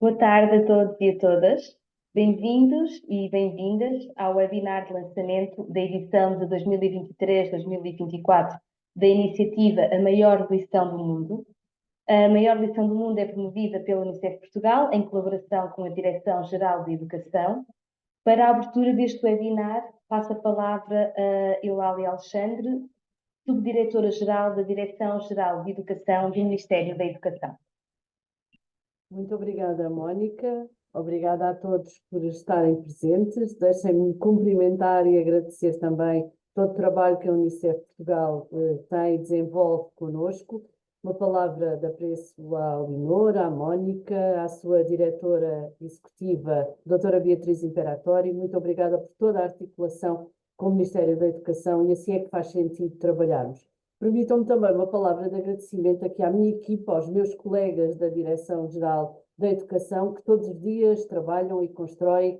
Boa tarde a todos e a todas. Bem-vindos e bem-vindas ao webinar de lançamento da edição de 2023-2024 da iniciativa A Maior Lição do Mundo. A Maior Lição do Mundo é promovida pela Unicef Portugal em colaboração com a Direção-Geral de Educação. Para a abertura deste webinar, passo a palavra a Eulália Alexandre, Subdiretora-Geral da Direção-Geral de Educação do Ministério da Educação. Muito obrigada, Mónica. Obrigada a todos por estarem presentes. Deixem-me cumprimentar e agradecer também todo o trabalho que a Unicef Portugal tem e desenvolve conosco. Uma palavra de apreço à Leonor, à Mónica, à sua diretora executiva, doutora Beatriz Imperatori. Muito obrigada por toda a articulação com o Ministério da Educação e assim é que faz sentido trabalharmos. Permitam-me também uma palavra de agradecimento aqui à minha equipa, aos meus colegas da Direção-Geral da Educação, que todos os dias trabalham e constroem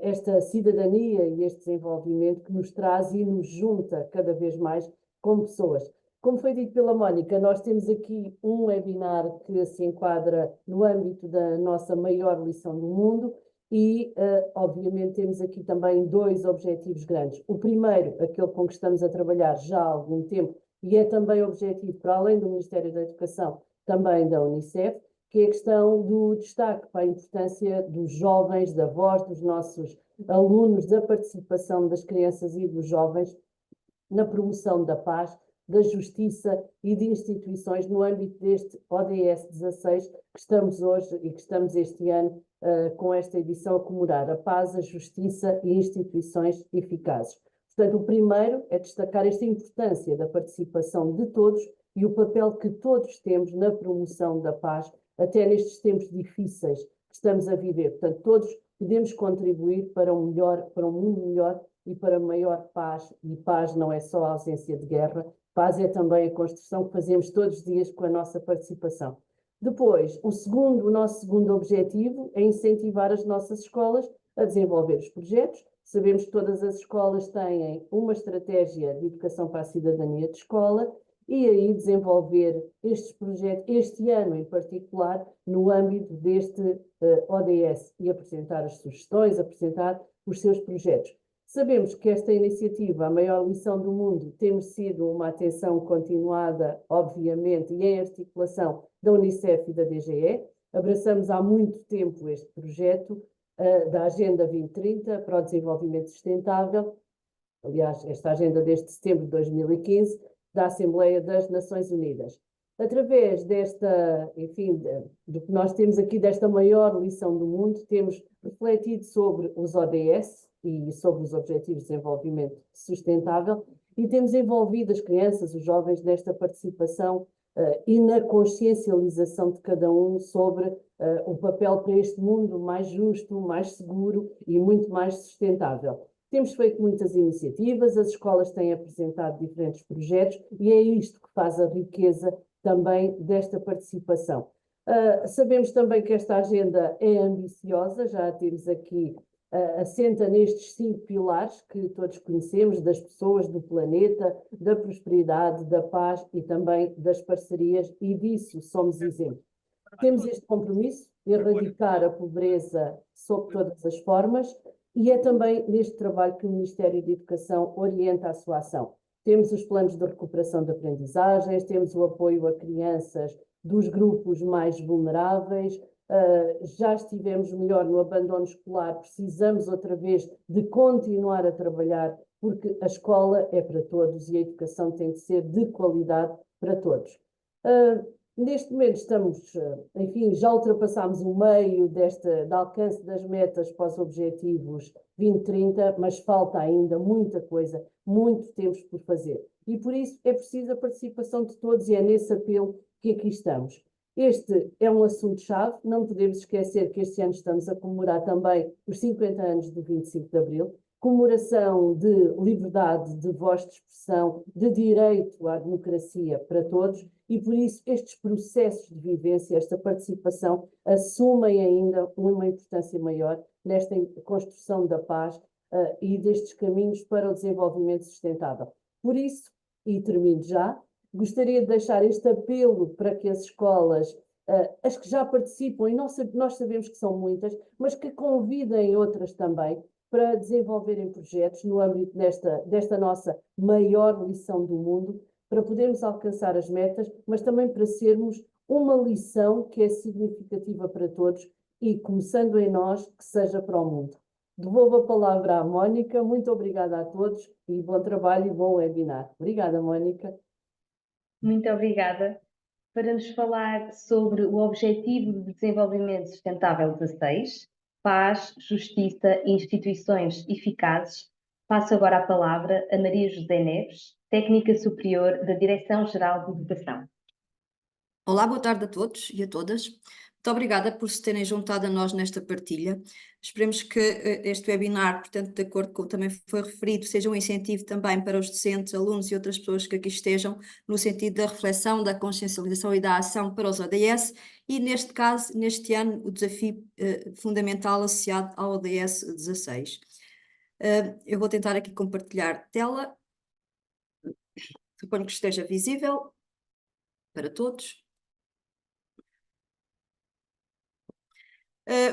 esta cidadania e este desenvolvimento que nos traz e nos junta cada vez mais como pessoas. Como foi dito pela Mónica, nós temos aqui um webinar que se enquadra no âmbito da nossa maior lição do mundo e, obviamente, temos aqui também dois objetivos grandes. O primeiro, aquele com que estamos a trabalhar já há algum tempo, e é também objetivo, para além do Ministério da Educação, também da Unicef, que é a questão do destaque para a importância dos jovens, da voz dos nossos alunos, da participação das crianças e dos jovens na promoção da paz, da justiça e de instituições no âmbito deste ODS 16 que estamos hoje e que estamos este ano com esta edição a comemorar a paz, a justiça e instituições eficazes. Portanto, o primeiro é destacar esta importância da participação de todos e o papel que todos temos na promoção da paz, até nestes tempos difíceis que estamos a viver. Portanto, todos podemos contribuir para um melhor, para um mundo melhor e para maior paz. E paz não é só a ausência de guerra, paz é também a construção que fazemos todos os dias com a nossa participação. Depois, o nosso segundo objetivo é incentivar as nossas escolas a desenvolver os projetos. Sabemos que todas as escolas têm uma estratégia de educação para a cidadania de escola e aí desenvolver estes projetos, este ano em particular, no âmbito deste ODS e apresentar as sugestões, apresentar os seus projetos. Sabemos que esta iniciativa, a maior lição do mundo, tem sido uma atenção continuada, obviamente, e em articulação da Unicef e da DGE. Abraçamos há muito tempo este projeto da Agenda 2030 para o Desenvolvimento Sustentável, aliás, esta agenda desde setembro de 2015, da Assembleia das Nações Unidas. Através desta, enfim, do que nós temos aqui, desta maior lição do mundo, temos refletido sobre os ODS e sobre os Objetivos de Desenvolvimento Sustentável e temos envolvido as crianças, os jovens, nesta participação e na consciencialização de cada um sobre o papel para este mundo mais justo, mais seguro e muito mais sustentável. Temos feito muitas iniciativas, as escolas têm apresentado diferentes projetos e é isto que faz a riqueza também desta participação. Sabemos também que esta agenda é ambiciosa, já a temos aqui, assenta nestes 5 pilares que todos conhecemos, das pessoas, do planeta, da prosperidade, da paz e também das parcerias, e disso somos exemplo. Temos este compromisso de erradicar a pobreza sob todas as formas, e é também neste trabalho que o Ministério da Educação orienta a sua ação. Temos os planos de recuperação de aprendizagens, temos o apoio a crianças dos grupos mais vulneráveis, já estivemos melhor no abandono escolar, precisamos outra vez de continuar a trabalhar, porque a escola é para todos e a educação tem de ser de qualidade para todos. Neste momento estamos, enfim, já ultrapassámos o meio de alcance das metas para os objetivos 2030, mas falta ainda muita coisa, muito temos por fazer. E por isso é preciso a participação de todos e é nesse apelo que aqui estamos. Este é um assunto-chave, não podemos esquecer que este ano estamos a comemorar também os 50 anos do 25 de Abril, comemoração de liberdade, de voz de expressão, de direito à democracia para todos, e por isso estes processos de vivência, esta participação, assumem ainda uma importância maior nesta construção da paz e destes caminhos para o desenvolvimento sustentável. Por isso, e termino já, gostaria de deixar este apelo para que as escolas as que já participam, e nós sabemos que são muitas, mas que convidem outras também para desenvolverem projetos no âmbito desta nossa maior lição do mundo, para podermos alcançar as metas, mas também para sermos uma lição que é significativa para todos e, começando em nós, que seja para o mundo. Devolvo a palavra à Mónica. Muito obrigada a todos e bom trabalho e bom webinar. Obrigada, Mónica. Muito obrigada. Para nos falar sobre o Objetivo de Desenvolvimento Sustentável 16, Paz, Justiça e Instituições Eficazes, passo agora a palavra a Maria José Neves, Técnica Superior da Direção-Geral de Educação. Olá, boa tarde a todos e a todas. Muito obrigada por se terem juntado a nós nesta partilha. Esperemos que este webinar, portanto, de acordo com o que também foi referido, seja um incentivo também para os docentes, alunos e outras pessoas que aqui estejam, no sentido da reflexão, da consciencialização e da ação para os ODS, e neste caso, neste ano, o desafio fundamental associado ao ODS 16. Eu vou tentar aqui compartilhar tela, suponho que esteja visível para todos.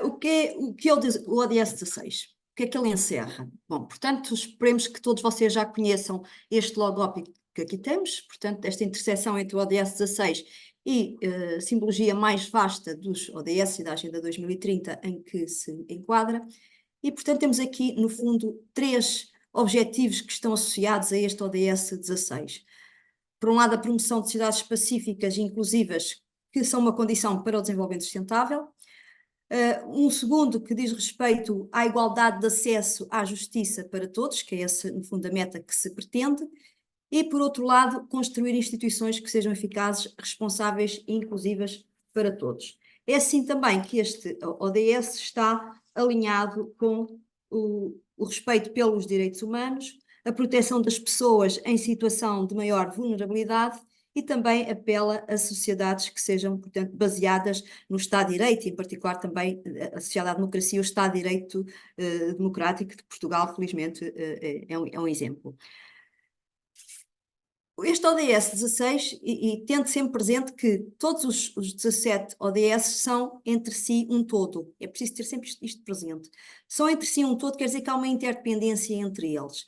O que é o ODS 16? O que é que ele encerra? Bom, portanto, esperemos que todos vocês já conheçam este logótipo que aqui temos, portanto, esta interseção entre o ODS 16 e a simbologia mais vasta dos ODS e da Agenda 2030 em que se enquadra. E, portanto, temos aqui, no fundo, 3 objetivos que estão associados a este ODS 16. Por um lado, a promoção de sociedades pacíficas e inclusivas, que são uma condição para o desenvolvimento sustentável. Um segundo que diz respeito à igualdade de acesso à justiça para todos, que é essa, no fundo, a meta que se pretende. E, por outro lado, construir instituições que sejam eficazes, responsáveis e inclusivas para todos. É assim também que este ODS está alinhado com o respeito pelos direitos humanos, a proteção das pessoas em situação de maior vulnerabilidade e também apela a sociedades que sejam, portanto, baseadas no Estado de Direito, e em particular também associada à democracia, o Estado de Direito democrático de Portugal, felizmente, é um exemplo. Este ODS 16, e tendo sempre presente que todos os 17 ODS são entre si um todo, é preciso ter sempre isto presente, são entre si um todo, quer dizer que há uma interdependência entre eles.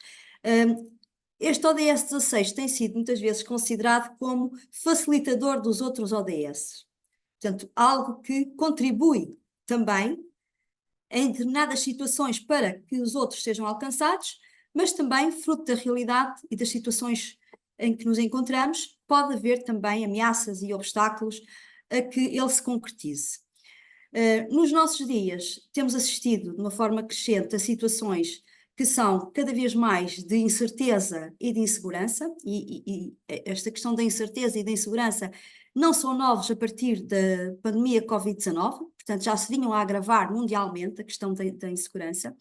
Este ODS 16 tem sido muitas vezes considerado como facilitador dos outros ODS, portanto, algo que contribui também em determinadas situações para que os outros sejam alcançados, mas também, fruto da realidade e das situações em que nos encontramos, pode haver também ameaças e obstáculos a que ele se concretize. Nos nossos dias, temos assistido de uma forma crescente a situações que são cada vez mais de incerteza e de insegurança, e esta questão da incerteza e da insegurança não são novos a partir da pandemia Covid-19, portanto já se vinham a agravar mundialmente a questão da insegurança,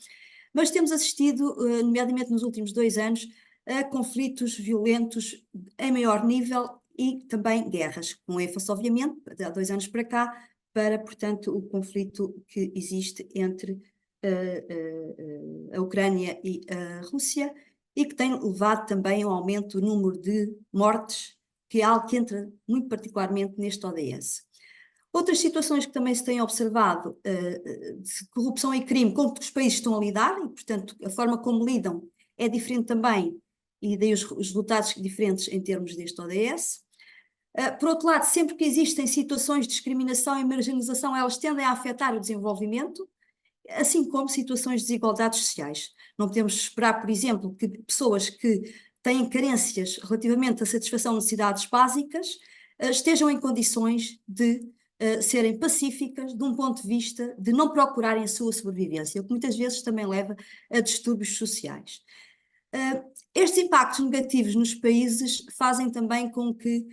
mas temos assistido, nomeadamente nos últimos 2 anos, a conflitos violentos em maior nível e também guerras, com ênfase, obviamente, há 2 anos para cá, para, portanto, o conflito que existe entre a Ucrânia e a Rússia, e que tem levado também ao aumento do número de mortes, que é algo que entra muito particularmente neste ODS. Outras situações que também se têm observado, de corrupção e crime, com que os países estão a lidar, e, portanto, a forma como lidam é diferente também, e daí os resultados diferentes em termos deste ODS. Por outro lado, sempre que existem situações de discriminação e marginalização, elas tendem a afetar o desenvolvimento, assim como situações de desigualdades sociais. Não podemos esperar, por exemplo, que pessoas que têm carências relativamente à satisfação de necessidades básicas estejam em condições de serem pacíficas de um ponto de vista de não procurarem a sua sobrevivência, o que muitas vezes também leva a distúrbios sociais. Estes impactos negativos nos países fazem também com que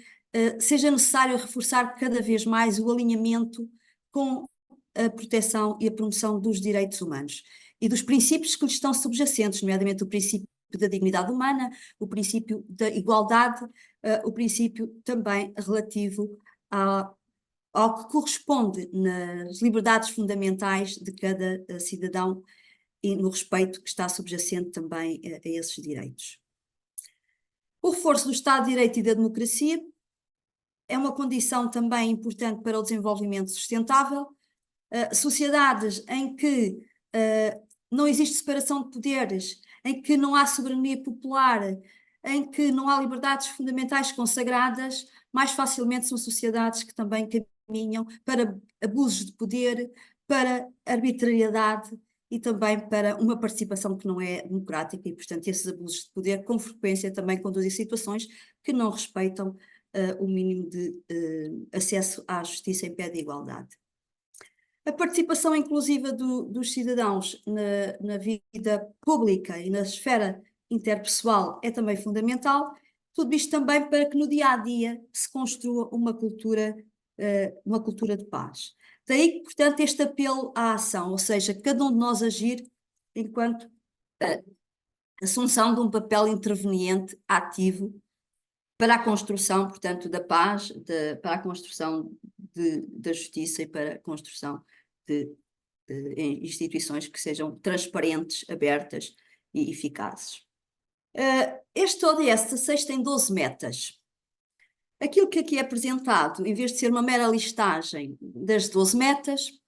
seja necessário reforçar cada vez mais o alinhamento com a proteção e a promoção dos direitos humanos e dos princípios que lhes estão subjacentes, nomeadamente o princípio da dignidade humana, o princípio da igualdade, o princípio também relativo ao que corresponde nas liberdades fundamentais de cada cidadão e no respeito que está subjacente também a esses direitos. O reforço do Estado de Direito e da democracia é uma condição também importante para o desenvolvimento sustentável. Sociedades em que não existe separação de poderes, em que não há soberania popular, em que não há liberdades fundamentais consagradas, mais facilmente são sociedades que também caminham para abusos de poder, para arbitrariedade e também para uma participação que não é democrática e, portanto, esses abusos de poder com frequência também conduzem a situações que não respeitam o mínimo de acesso à justiça em pé de igualdade. A participação inclusiva dos cidadãos na vida pública e na esfera interpessoal é também fundamental, tudo isto também para que no dia-a-dia se construa uma cultura de paz. Daí, portanto, este apelo à ação, ou seja, cada um de nós agir enquanto assunção de um papel interveniente, ativo, para a construção, portanto, da paz, para a construção da justiça e para a construção de instituições que sejam transparentes, abertas e eficazes. Este ODS 16 tem 12 metas. Aquilo que aqui é apresentado, em vez de ser uma mera listagem das 12 metas,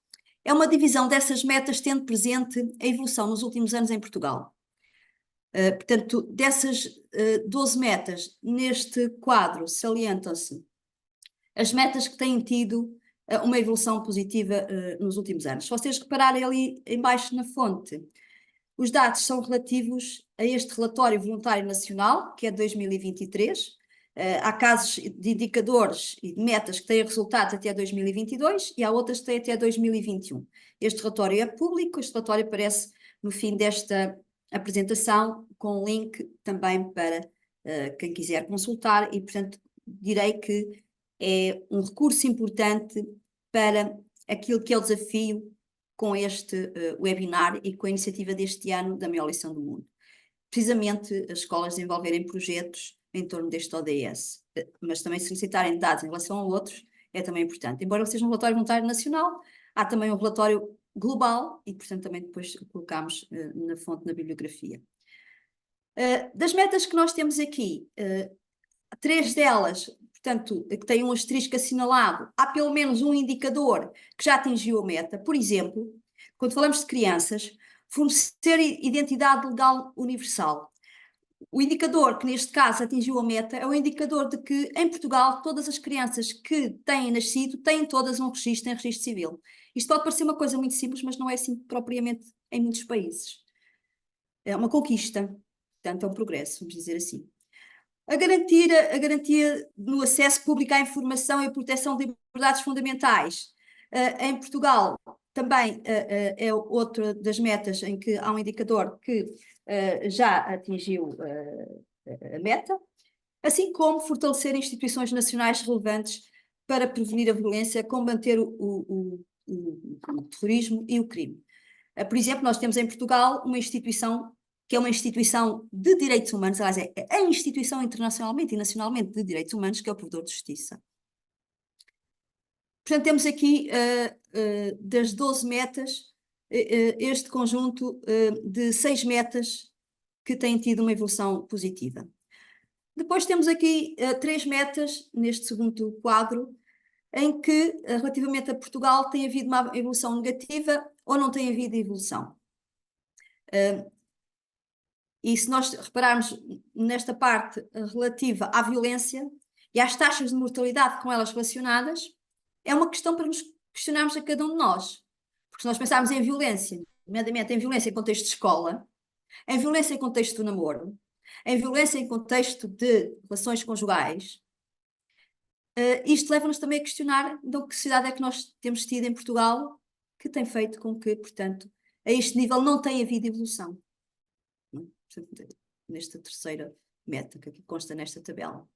é uma divisão dessas metas tendo presente a evolução nos últimos anos em Portugal. Portanto, dessas 12 metas, neste quadro salientam-se as metas que têm tido uma evolução positiva nos últimos anos. Se vocês repararem ali embaixo na fonte, os dados são relativos a este relatório voluntário nacional, que é de 2023. Há casos de indicadores e de metas que têm resultados até 2022 e há outras que têm até 2021. Este relatório é público, este relatório aparece no fim desta apresentação, com um link também para quem quiser consultar e, portanto, direi que é um recurso importante para aquilo que é o desafio com este webinar e com a iniciativa deste ano da maior lição do mundo. Precisamente as escolas desenvolverem projetos em torno deste ODS, mas também solicitarem dados em relação a outros é também importante. Embora seja um relatório voluntário nacional, há também um relatório global e, portanto, também depois colocamos na fonte, na bibliografia. Das metas que nós temos aqui, 3 delas, portanto, que têm um asterisco assinalado, há pelo menos um indicador que já atingiu a meta. Por exemplo, quando falamos de crianças, fornecer identidade legal universal. O indicador que neste caso atingiu a meta é o indicador de que em Portugal todas as crianças que têm nascido têm todas um registro em registro civil. Isto pode parecer uma coisa muito simples, mas não é assim propriamente em muitos países. É uma conquista, portanto é um progresso, vamos dizer assim. A garantia no acesso público à informação e a proteção de liberdades fundamentais. Em Portugal também é outra das metas em que há um indicador que já atingiu a meta, assim como fortalecer instituições nacionais relevantes para prevenir a violência, combater o terrorismo e o crime. Por exemplo, nós temos em Portugal uma instituição que é uma instituição de direitos humanos, aliás, é a instituição internacionalmente e nacionalmente de direitos humanos, que é o Provedor de Justiça. Portanto, temos aqui das 12 metas, este conjunto de 6 metas que têm tido uma evolução positiva. Depois temos aqui 3 metas neste segundo quadro, em que, relativamente a Portugal, tem havido uma evolução negativa ou não tem havido evolução. E se nós repararmos nesta parte relativa à violência e às taxas de mortalidade com elas relacionadas, é uma questão para nos questionarmos a cada um de nós. Porque se nós pensarmos em violência, nomeadamente em violência em contexto de escola, em violência em contexto do namoro, em violência em contexto de relações conjugais, isto leva-nos também a questionar então, que sociedade é que nós temos tido em Portugal que tem feito com que, portanto, a este nível não tenha havido evolução. Nesta terceira meta que aqui consta nesta tabela.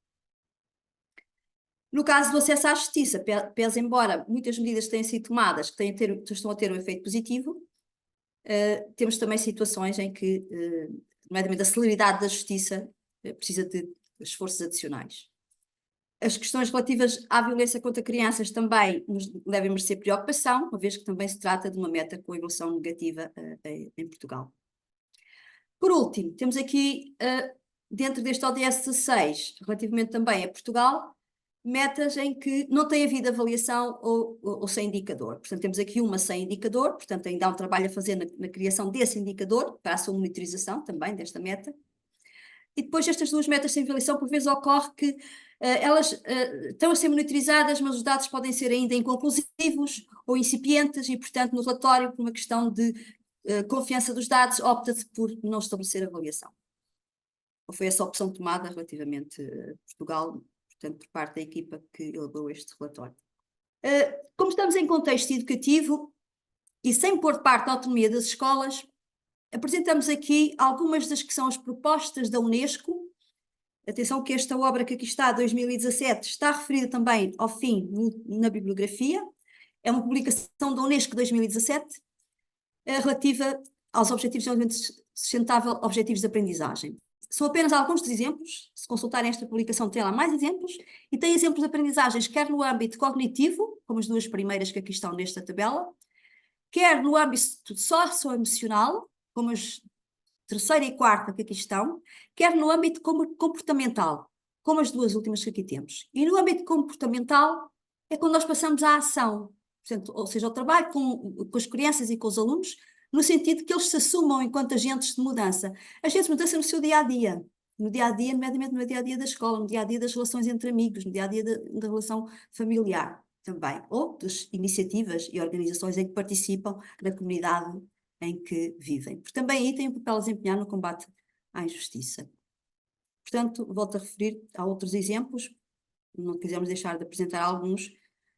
No caso do acesso à justiça, pese embora muitas medidas tenham sido tomadas que estão a ter um efeito positivo, temos também situações em que, nomeadamente, a celeridade da justiça precisa de esforços adicionais. As questões relativas à violência contra crianças também nos devem merecer preocupação, uma vez que também se trata de uma meta com evolução negativa em Portugal. Por último, temos aqui, dentro deste ODS 16, relativamente também a Portugal, metas em que não tem havido avaliação ou sem indicador. Portanto, temos aqui uma sem indicador, portanto, ainda há um trabalho a fazer na criação desse indicador, para a sua monitorização também desta meta. E depois estas duas metas sem avaliação, por vezes ocorre que elas estão a ser monitorizadas, mas os dados podem ser ainda inconclusivos ou incipientes, e, portanto, no relatório, por uma questão de confiança dos dados, opta-se por não estabelecer avaliação. Ou foi essa a opção tomada relativamente a Portugal, portanto, por parte da equipa que elaborou este relatório. Como estamos em contexto educativo e sem pôr de parte a autonomia das escolas, apresentamos aqui algumas das que são as propostas da Unesco. Atenção que esta obra que aqui está, 2017, está referida também ao fim na bibliografia. É uma publicação da Unesco 2017, relativa aos Objetivos de Desenvolvimento Sustentável, Objetivos de Aprendizagem. São apenas alguns dos exemplos. Se consultarem esta publicação, tem lá mais exemplos, e tem exemplos de aprendizagens, quer no âmbito cognitivo, como as duas primeiras que aqui estão nesta tabela, quer no âmbito socioemocional, como as terceira e quarta que aqui estão, quer no âmbito comportamental, como as duas últimas que aqui temos. E no âmbito comportamental é quando nós passamos à ação, portanto, ou seja, ao trabalho com as crianças e com os alunos, no sentido que eles se assumam enquanto agentes de mudança. Agentes de mudança no seu dia-a-dia, no dia-a-dia, nomeadamente no dia-a-dia da escola, no dia-a-dia das relações entre amigos, no dia-a-dia da relação familiar também, ou das iniciativas e organizações em que participam na comunidade em que vivem. Porque também aí têm um papel a desempenhar no combate à injustiça. Portanto, volto a referir a outros exemplos, não quisemos deixar de apresentar alguns,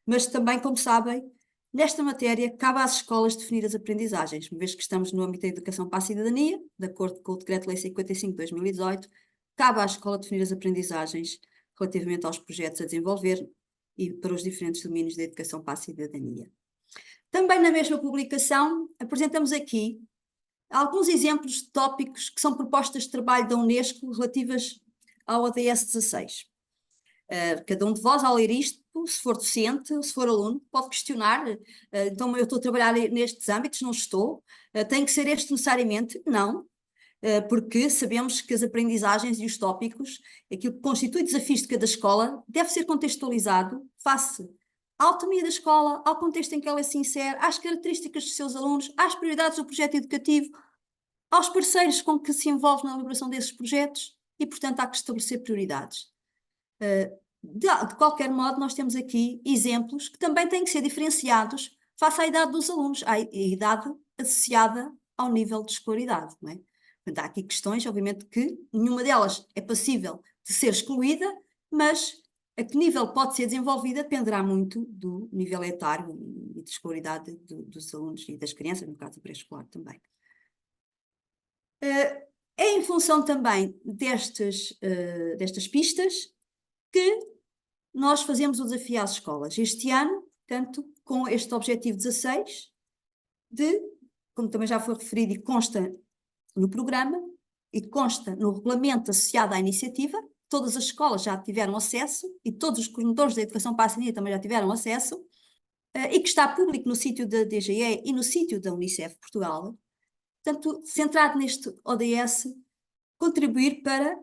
mas também, como sabem, nesta matéria cabe às escolas definir as aprendizagens, uma vez que estamos no âmbito da educação para a cidadania, de acordo com o Decreto-Lei 55 de 2018, cabe à escola definir as aprendizagens relativamente aos projetos a desenvolver e para os diferentes domínios da educação para a cidadania. Também na mesma publicação apresentamos aqui alguns exemplos de tópicos que são propostas de trabalho da Unesco relativas ao ODS 16. Cada um de vós, ao ler isto, se for docente, se for aluno, pode questionar, então eu estou a trabalhar nestes âmbitos, não estou, tem que ser este necessariamente? Não, porque sabemos que as aprendizagens e os tópicos, aquilo que constitui desafios de cada escola, deve ser contextualizado face à autonomia da escola, ao contexto em que ela se insere, às características dos seus alunos, às prioridades do projeto educativo, aos parceiros com que se envolve na elaboração desses projetos e, portanto, há que estabelecer prioridades. De qualquer modo, nós temos aqui exemplos que também têm que ser diferenciados face à idade dos alunos, à idade associada ao nível de escolaridade, não é? Portanto, há aqui questões, obviamente, que nenhuma delas é passível de ser excluída, mas a que nível pode ser desenvolvida dependerá muito do nível etário e de escolaridade dos alunos e das crianças, no caso do pré-escolar também. É em função também destas pistas que nós fazemos o desafio às escolas. Este ano, portanto, com este objetivo 16, como também já foi referido e consta no programa, e consta no regulamento associado à iniciativa, todas as escolas já tiveram acesso, e todos os coordenadores da educação para a cidadania também já tiveram acesso, e que está público no sítio da DGE e no sítio da Unicef Portugal. Portanto, centrado neste ODS, contribuir para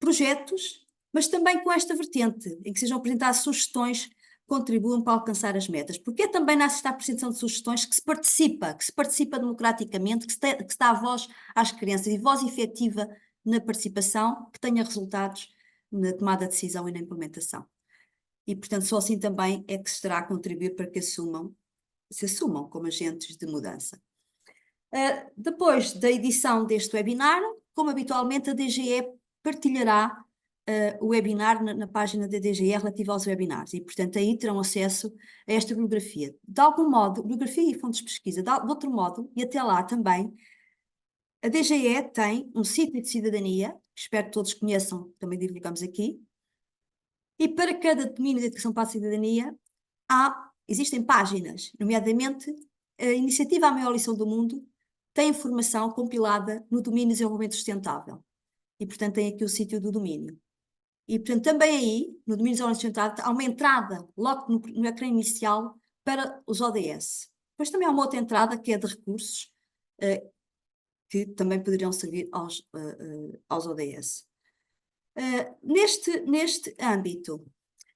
projetos, mas também com esta vertente, em que sejam apresentadas sugestões que contribuam para alcançar as metas. Porque é também nesta apresentação de sugestões que se participa democraticamente, que se dá voz às crianças e voz efetiva na participação, que tenha resultados na tomada de decisão e na implementação. E, portanto, só assim também é que se estará a contribuir para que se assumam como agentes de mudança. Depois da edição deste webinar, como habitualmente, a DGE partilhará o webinar na página da DGE relativa aos webinars, e, portanto, aí terão acesso a esta bibliografia. De algum modo, bibliografia e fontes de pesquisa, de outro modo, e até lá também, a DGE tem um sítio de cidadania, que espero que todos conheçam, também divulgamos aqui, e para cada domínio de educação para a cidadania existem páginas, nomeadamente a Iniciativa à Maior Lição do Mundo tem informação compilada no domínio de desenvolvimento sustentável, e, portanto, tem aqui o sítio do domínio. E, portanto, também aí, no domínio de desenvolvimento sustentável, há uma entrada logo no ecrã inicial para os ODS. Depois também há uma outra entrada que é de recursos, que também poderiam servir aos ODS. Neste âmbito,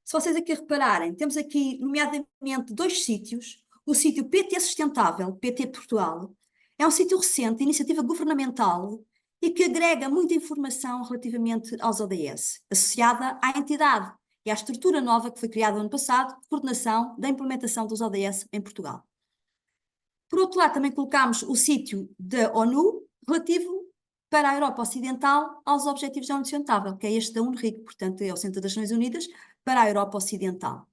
Se vocês aqui repararem, temos aqui, nomeadamente, 2 sítios. O sítio PT Sustentável, PT Portugal, é um sítio recente, iniciativa governamental, e que agrega muita informação relativamente aos ODS, associada à entidade e à estrutura nova que foi criada no ano passado, de coordenação da implementação dos ODS em Portugal. Por outro lado, também colocámos o sítio da ONU, relativo para a Europa Ocidental aos Objetivos de Desenvolvimento Sustentável, que é este da UNRIC, portanto é o Centro das Nações Unidas para a Europa Ocidental.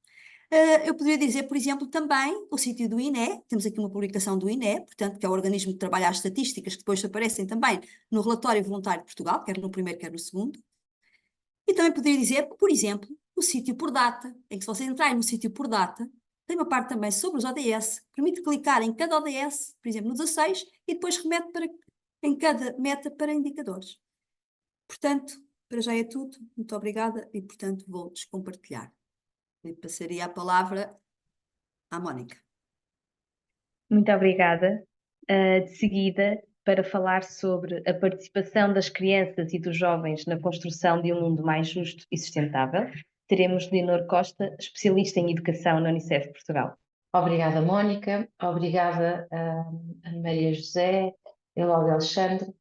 Eu poderia dizer, por exemplo, também o sítio do INE, temos aqui uma publicação do INE, portanto, que é o organismo que trabalha as estatísticas, que depois aparecem também no relatório voluntário de Portugal, quer no primeiro, quer no segundo. E também poderia dizer, por exemplo, o sítio por data, em que se vocês entrarem no sítio por data, tem uma parte também sobre os ODS, permite clicar em cada ODS, por exemplo, no 16, e depois remete em cada meta para indicadores. Portanto, para já é tudo. Muito obrigada e, portanto, vou descompartilhar. E passaria a palavra à Mónica. Muito obrigada. De seguida, para falar sobre a participação das crianças e dos jovens na construção de um mundo mais justo e sustentável, teremos Leonor Costa, especialista em educação na Unicef Portugal. Obrigada, Mónica. Obrigada, Ana Maria José, Elália Alexandre.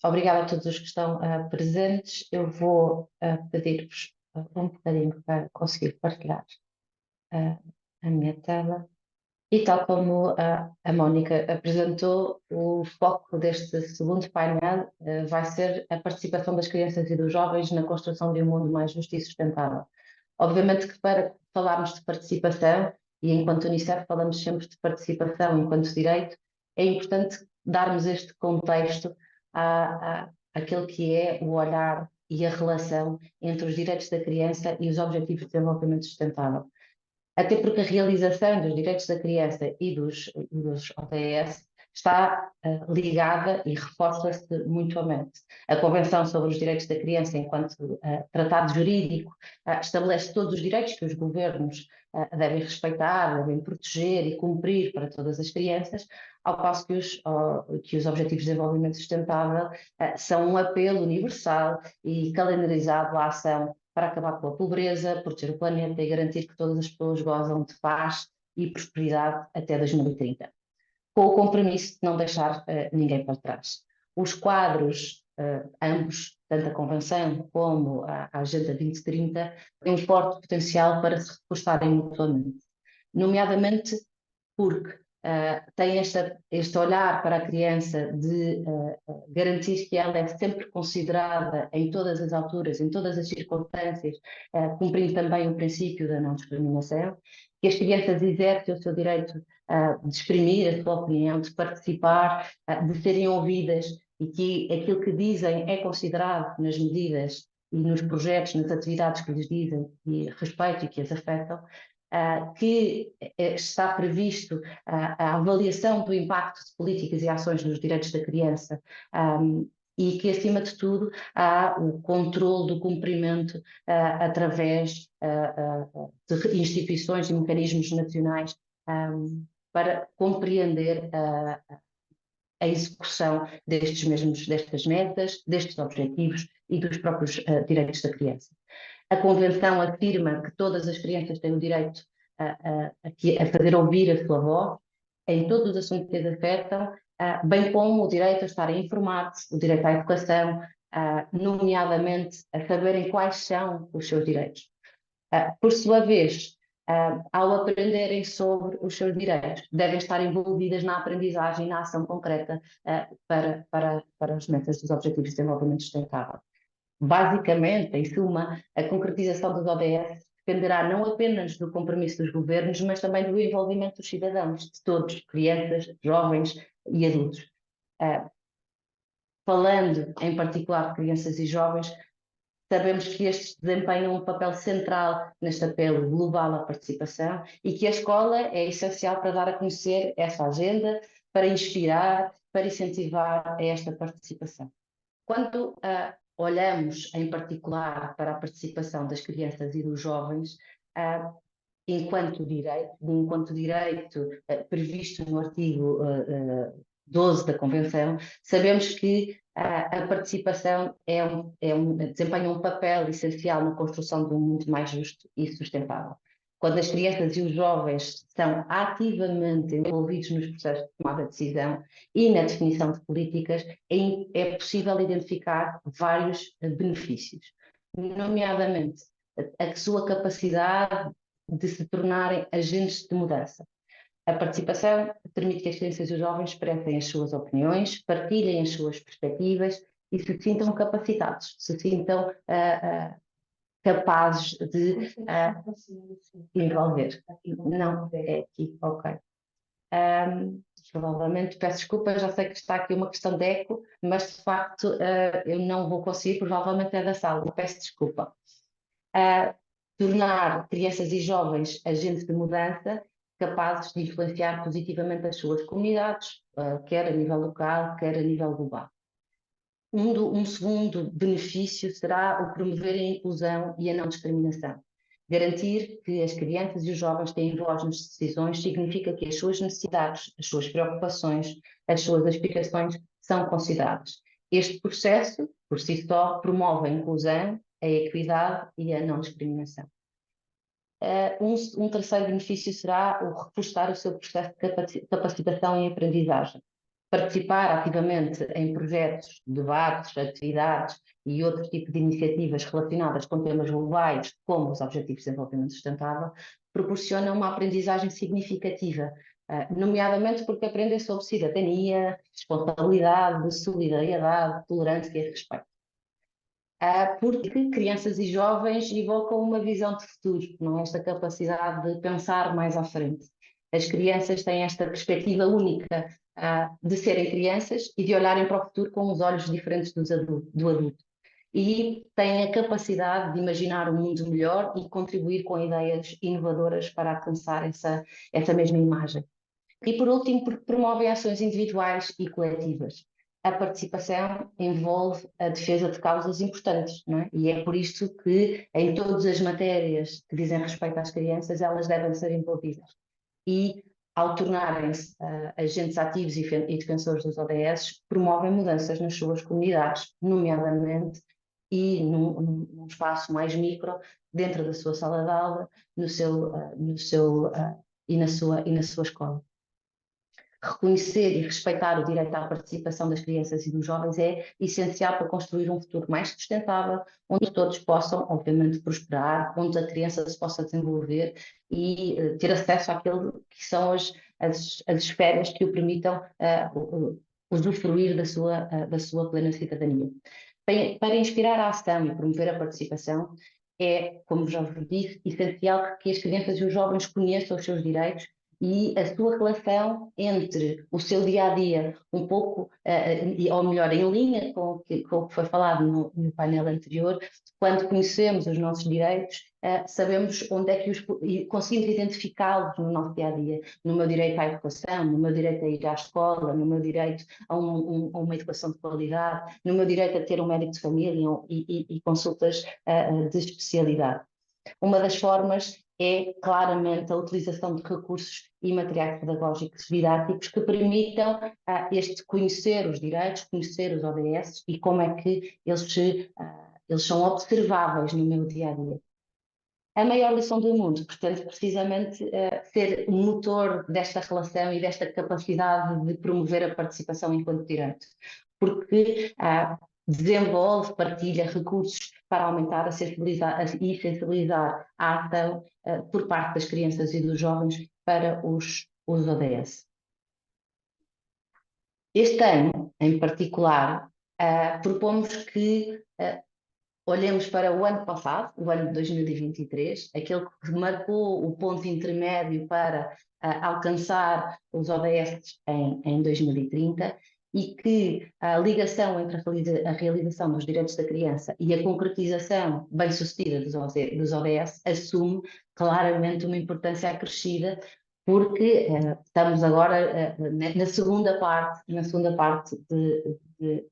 Obrigada a todos os que estão presentes. Eu vou pedir-vos um bocadinho para conseguir partilhar a minha tela. E tal como a Mónica apresentou, o foco deste segundo painel vai ser a participação das crianças e dos jovens na construção de um mundo mais justo e sustentável. Obviamente que para falarmos de participação, e enquanto Unicef falamos sempre de participação enquanto direito, é importante darmos este contexto àquele que é o olhar e a relação entre os direitos da criança e os Objetivos de Desenvolvimento Sustentável. Até porque a realização dos direitos da criança e dos ODS está ligada e reforça-se mutuamente. A Convenção sobre os Direitos da Criança, enquanto tratado jurídico, estabelece todos os direitos que os governos devem respeitar, devem proteger e cumprir para todas as crianças, ao passo que os Objetivos de Desenvolvimento Sustentável são um apelo universal e calendarizado à ação para acabar com a pobreza, proteger o planeta e garantir que todas as pessoas gozam de paz e prosperidade até 2030, com o compromisso de não deixar ninguém para trás. Os quadros, ambos, tanto a Convenção como a Agenda 2030, têm um forte potencial para se reforçarem mutuamente, nomeadamente porque tem este olhar para a criança de garantir que ela é sempre considerada em todas as alturas, em todas as circunstâncias, cumprindo também o princípio da não discriminação, que as crianças exercem o seu direito de exprimir a sua opinião, de participar, de serem ouvidas e que aquilo que dizem é considerado nas medidas e nos projetos, nas atividades que lhes dizem e respeito e que as afetam. Que está previsto a avaliação do impacto de políticas e ações nos direitos da criança e que, acima de tudo, há o controle do cumprimento através de instituições e mecanismos nacionais para compreender a execução destas metas, destes objetivos e dos próprios direitos da criança. A Convenção afirma que todas as crianças têm o direito a fazer ouvir a sua voz em todos os assuntos que as afetam, bem como o direito a estarem informados, o direito à educação, nomeadamente a saberem quais são os seus direitos. Por sua vez, ao aprenderem sobre os seus direitos, devem estar envolvidas na aprendizagem e na ação concreta para as metas dos Objetivos de Desenvolvimento Sustentável. Basicamente, em suma, a concretização dos ODS dependerá não apenas do compromisso dos governos, mas também do envolvimento dos cidadãos, de todos, crianças, jovens e adultos. Falando em particular de crianças e jovens, sabemos que estes desempenham um papel central neste apelo global à participação e que a escola é essencial para dar a conhecer essa agenda, para inspirar, para incentivar a esta participação. Quando olhamos em particular para a participação das crianças e dos jovens, enquanto direito previsto no artigo 12 da Convenção, sabemos que a participação desempenha um papel essencial na construção de um mundo mais justo e sustentável. Quando as crianças e os jovens são ativamente envolvidos nos processos de tomada de decisão e na definição de políticas, é possível identificar vários benefícios, nomeadamente a sua capacidade de se tornarem agentes de mudança. A participação permite que as crianças e os jovens expressem as suas opiniões, partilhem as suas perspectivas e se sintam capacitados, se sintam capazes de envolver. Não, é aqui, ok. Provavelmente, peço desculpa, já sei que está aqui uma questão de eco, mas de facto eu não vou conseguir, provavelmente é da sala, peço desculpa. Tornar crianças e jovens agentes de mudança capazes de influenciar positivamente as suas comunidades, quer a nível local, quer a nível global. Um segundo benefício será o promover a inclusão e a não discriminação. Garantir que as crianças e os jovens têm voz nas decisões significa que as suas necessidades, as suas preocupações, as suas aspirações são consideradas. Este processo, por si só, promove a inclusão, a equidade e a não discriminação. Um terceiro benefício será o reforçar o seu processo de capacitação e aprendizagem. Participar ativamente em projetos, debates, atividades e outro tipo de iniciativas relacionadas com temas globais, como os Objetivos de Desenvolvimento Sustentável, proporciona uma aprendizagem significativa, nomeadamente porque aprendem sobre cidadania, responsabilidade, solidariedade, tolerância e respeito. Porque crianças e jovens evocam uma visão de futuro, não é? Esta capacidade de pensar mais à frente. As crianças têm esta perspectiva única de serem crianças e de olharem para o futuro com os olhos diferentes do adulto. E têm a capacidade de imaginar um mundo melhor e contribuir com ideias inovadoras para alcançar essa mesma imagem. E, por último, porque promovem ações individuais e coletivas. A participação envolve a defesa de causas importantes, não é? E é por isto que, em todas as matérias que dizem respeito às crianças, elas devem ser envolvidas. E, ao tornarem-se agentes ativos e defensores dos ODS, promovem mudanças nas suas comunidades, nomeadamente, e num espaço mais micro, dentro da sua sala de aula, e na sua escola. Reconhecer e respeitar o direito à participação das crianças e dos jovens é essencial para construir um futuro mais sustentável, onde todos possam, obviamente, prosperar, onde a criança se possa desenvolver e ter acesso àquilo que são as esferas que o permitam usufruir da sua plena cidadania. Para inspirar a ação e promover a participação, é, como já vos disse, essencial que as crianças e os jovens conheçam os seus direitos e a sua relação entre o seu dia-a-dia, um pouco, ou melhor, em linha com o que foi falado no painel anterior, quando conhecemos os nossos direitos, sabemos onde é que conseguimos identificá-los no nosso dia-a-dia, no meu direito à educação, no meu direito a ir à escola, no meu direito a uma educação de qualidade, no meu direito a ter um médico de família e consultas de especialidade. Uma das formas é claramente a utilização de recursos e materiais pedagógicos didáticos que permitam conhecer os direitos, conhecer os ODS e como é que eles são observáveis no meu dia-a-dia. A maior lição do mundo pretende precisamente ser o motor desta relação e desta capacidade de promover a participação enquanto direito, porque desenvolve, partilha recursos para aumentar e sensibilizar a ação por parte das crianças e dos jovens para os ODS. Este ano, em particular, propomos que olhemos para o ano passado, o ano de 2023, aquele que marcou o ponto intermédio para alcançar os ODS em 2030, e que a ligação entre a realização dos direitos da criança e a concretização bem-sucedida dos ODS assume claramente uma importância acrescida, porque estamos agora na segunda parte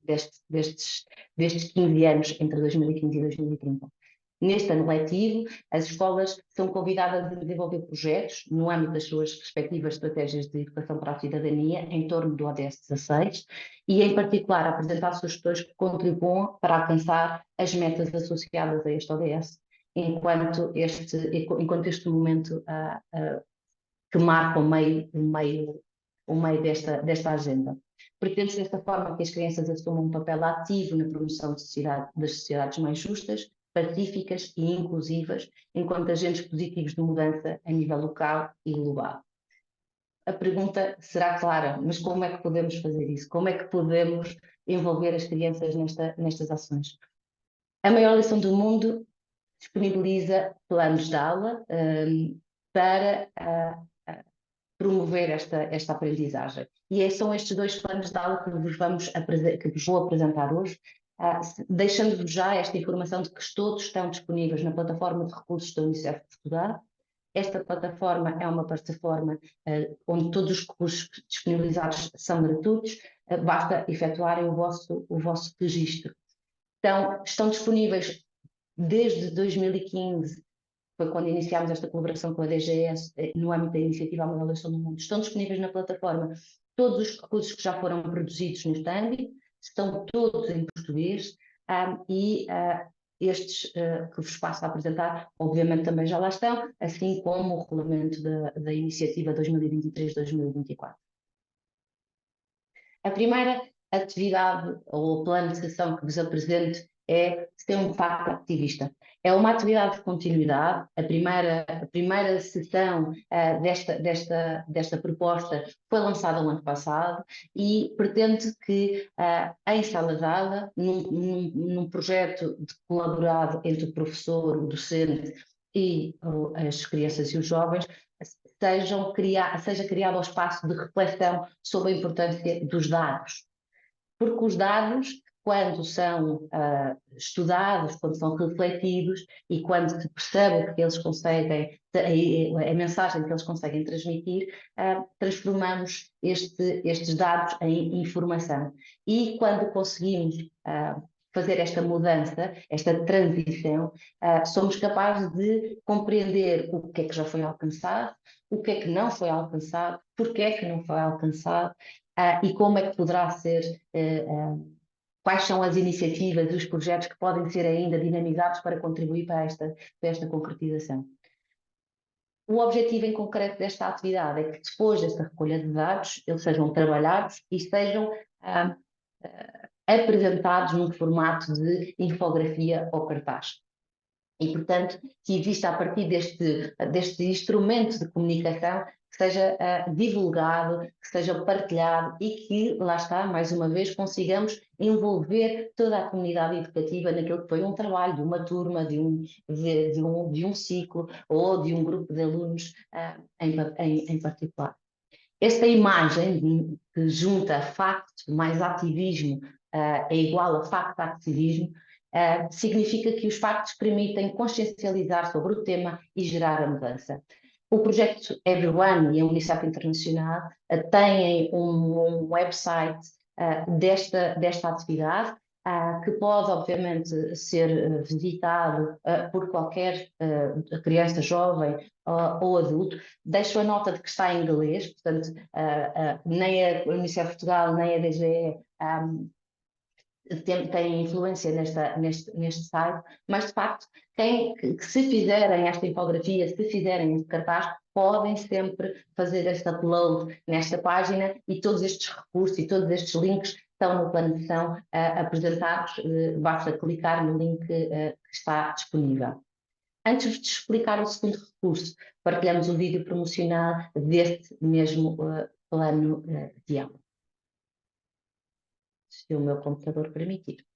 destes 15 anos, entre 2015 e 2030. Neste ano letivo, as escolas são convidadas a desenvolver projetos no âmbito das suas respectivas estratégias de educação para a cidadania em torno do ODS 16 e, em particular, a apresentar sugestões que contribuam para alcançar as metas associadas a este ODS, enquanto este momento que marca o meio desta agenda. Pretende-se desta forma que as crianças assumam um papel ativo na promoção das sociedades mais justas, pacíficas e inclusivas, enquanto agentes positivos de mudança a nível local e global. A pergunta será clara, mas como é que podemos fazer isso? Como é que podemos envolver as crianças nestas ações? A maior lição do mundo disponibiliza planos de aula para promover esta aprendizagem. E são estes 2 planos de aula que vos vou apresentar hoje, deixando-vos já esta informação de que todos estão disponíveis na plataforma de recursos da Unicef de Portugal. Esta plataforma é uma plataforma onde todos os recursos disponibilizados são gratuitos, basta efetuarem o vosso registro. Então, estão disponíveis desde 2015, foi quando iniciámos esta colaboração com a DGS no âmbito da iniciativa A Maior Lição do Mundo. Estão disponíveis na plataforma todos os recursos que já foram produzidos neste âmbito, estão todos em português estes que vos passo a apresentar, obviamente também já lá estão, assim como o regulamento da iniciativa 2023-2024. A primeira atividade ou plano de sessão que vos apresento é ser um facto ativista. É uma atividade de continuidade. A primeira sessão desta proposta foi lançada no ano passado e pretende que em sala de aula, num projeto colaborado entre o professor, o docente e as crianças e os jovens, seja criado um espaço de reflexão sobre a importância dos dados. Porque os dados, quando são estudados, quando são refletidos e quando se percebe o que eles conseguem, a mensagem que eles conseguem transmitir, transformamos estes dados em informação. E quando conseguimos fazer esta mudança, esta transição, somos capazes de compreender o que é que já foi alcançado, o que é que não foi alcançado, porque é que não foi alcançado, e como é que poderá ser, quais são as iniciativas e os projetos que podem ser ainda dinamizados para contribuir para esta concretização. O objetivo em concreto desta atividade é que depois desta recolha de dados, eles sejam trabalhados e sejam apresentados num formato de infografia ou cartaz. E, portanto, que exista a partir deste instrumento de comunicação que seja divulgado, que seja partilhado e que, lá está, mais uma vez, consigamos envolver toda a comunidade educativa naquilo que foi um trabalho de uma turma, de um ciclo ou de um grupo de alunos em particular. Esta imagem que junta facto mais ativismo é igual a facto-ativismo, significa que os factos permitem consciencializar sobre o tema e gerar a mudança. O projeto Everyone e a Unicef Internacional têm um website desta atividade, que pode, obviamente, ser visitado por qualquer criança, jovem ou adulto. Deixo a nota de que está em inglês, portanto, nem a Unicef Portugal, nem a DGE tem influência neste site, mas de facto, que se fizerem esta infografia, se fizerem este cartaz, podem sempre fazer este upload nesta página e todos estes recursos e todos estes links estão no plano de ação apresentados, basta clicar no link que está disponível. Antes de explicar o segundo recurso, partilhamos o vídeo promocional deste mesmo plano de aula. Se o meu computador permitir.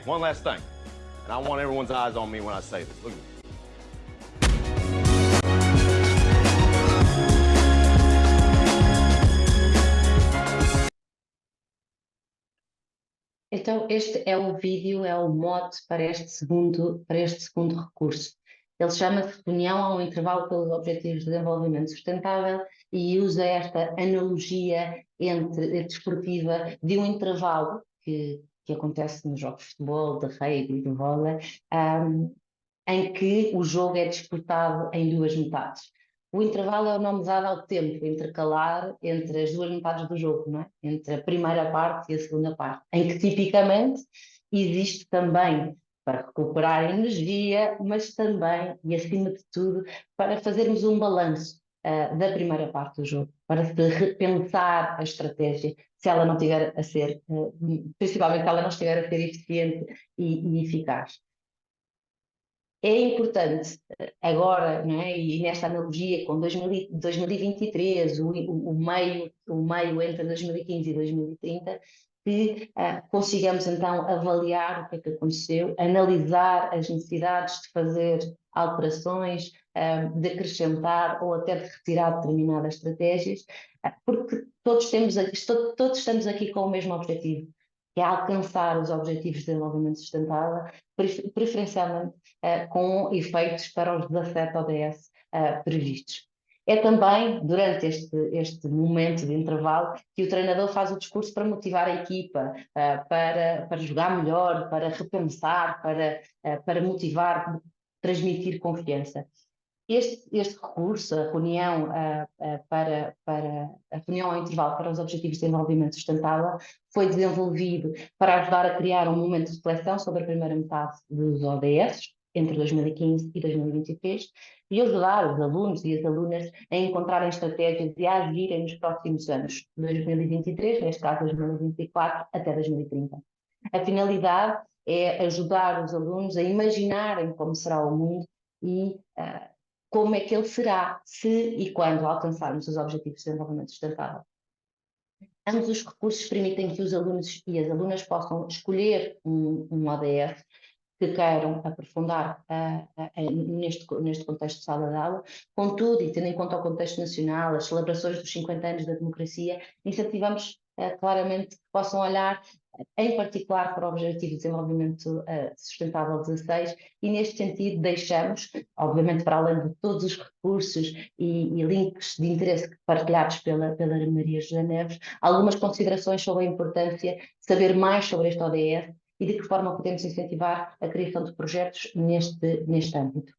one last thing, and I want everyone's eyes on me when I say this. Look at me. Então, este é o vídeo, é o mote para este segundo recurso. Ele chama-se Reunião ao Intervalo pelos Objetivos de Desenvolvimento Sustentável e usa esta analogia desportiva de um intervalo que acontece nos jogos de futebol, de rugby e de vôlei, em que o jogo é disputado em duas metades. O intervalo é o nome dado ao tempo intercalar entre as duas metades do jogo, não é? Entre a primeira parte e a segunda parte, em que tipicamente existe também para recuperar energia, mas também, e acima de tudo, para fazermos um balanço da primeira parte do jogo, para se repensar a estratégia, se ela não tiver a ser, principalmente se ela não estiver a ser eficiente e eficaz. É importante agora, não é? E nesta analogia com 2023, o meio entre 2015 e 2030, que consigamos então avaliar o que é que aconteceu, analisar as necessidades de fazer alterações, de acrescentar ou até de retirar determinadas estratégias, porque todos estamos aqui com o mesmo objetivo, que é alcançar os Objetivos de Desenvolvimento Sustentável, preferencialmente com efeitos para os 17 ODS previstos. É também, durante este momento de intervalo, que o treinador faz o discurso para motivar a equipa, para jogar melhor, para repensar, para motivar, transmitir confiança. Este recurso, a reunião, a reunião ao intervalo para os Objetivos de Desenvolvimento Sustentável, foi desenvolvido para ajudar a criar um momento de reflexão sobre a primeira metade dos ODS, entre 2015 e 2023, e ajudar os alunos e as alunas a encontrarem estratégias e a agirem nos próximos anos, 2023, neste caso 2024, até 2030. A finalidade é ajudar os alunos a imaginarem como será o mundo e como é que ele será se e quando alcançarmos os Objetivos de Desenvolvimento Sustentável. Ambos os recursos permitem que os alunos e as alunas possam escolher um ODS que queiram aprofundar neste contexto de sala de aula. Contudo, e tendo em conta o contexto nacional, as celebrações dos 50 anos da democracia, incentivamos claramente que possam olhar em particular para o Objetivo de Desenvolvimento Sustentável 16, e neste sentido deixamos, obviamente para além de todos os recursos e links de interesse partilhados pela Maria José Neves, algumas considerações sobre a importância de saber mais sobre este ODS e de que forma podemos incentivar a criação de projetos neste âmbito.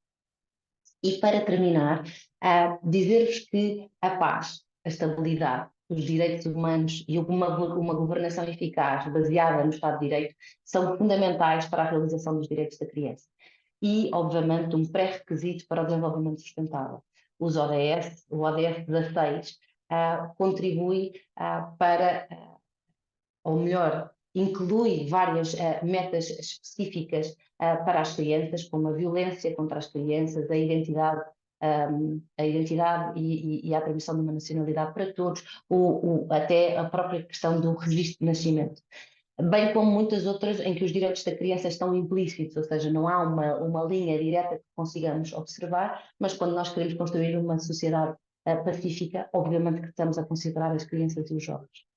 E para terminar, dizer-vos que a paz, a estabilidade, os direitos humanos e uma governação eficaz, baseada no Estado de Direito, são fundamentais para a realização dos direitos da criança. E, obviamente, um pré-requisito para o desenvolvimento sustentável. O ODS 16, contribui para, ou melhor, inclui várias metas específicas para as crianças, como a violência contra as crianças, a identidade e a atribuição de uma nacionalidade para todos, até a própria questão do registro de nascimento. Bem como muitas outras em que os direitos da criança estão implícitos, ou seja, não há uma linha direta que consigamos observar, mas quando nós queremos construir uma sociedade pacífica, obviamente que estamos a considerar as crianças e os jovens.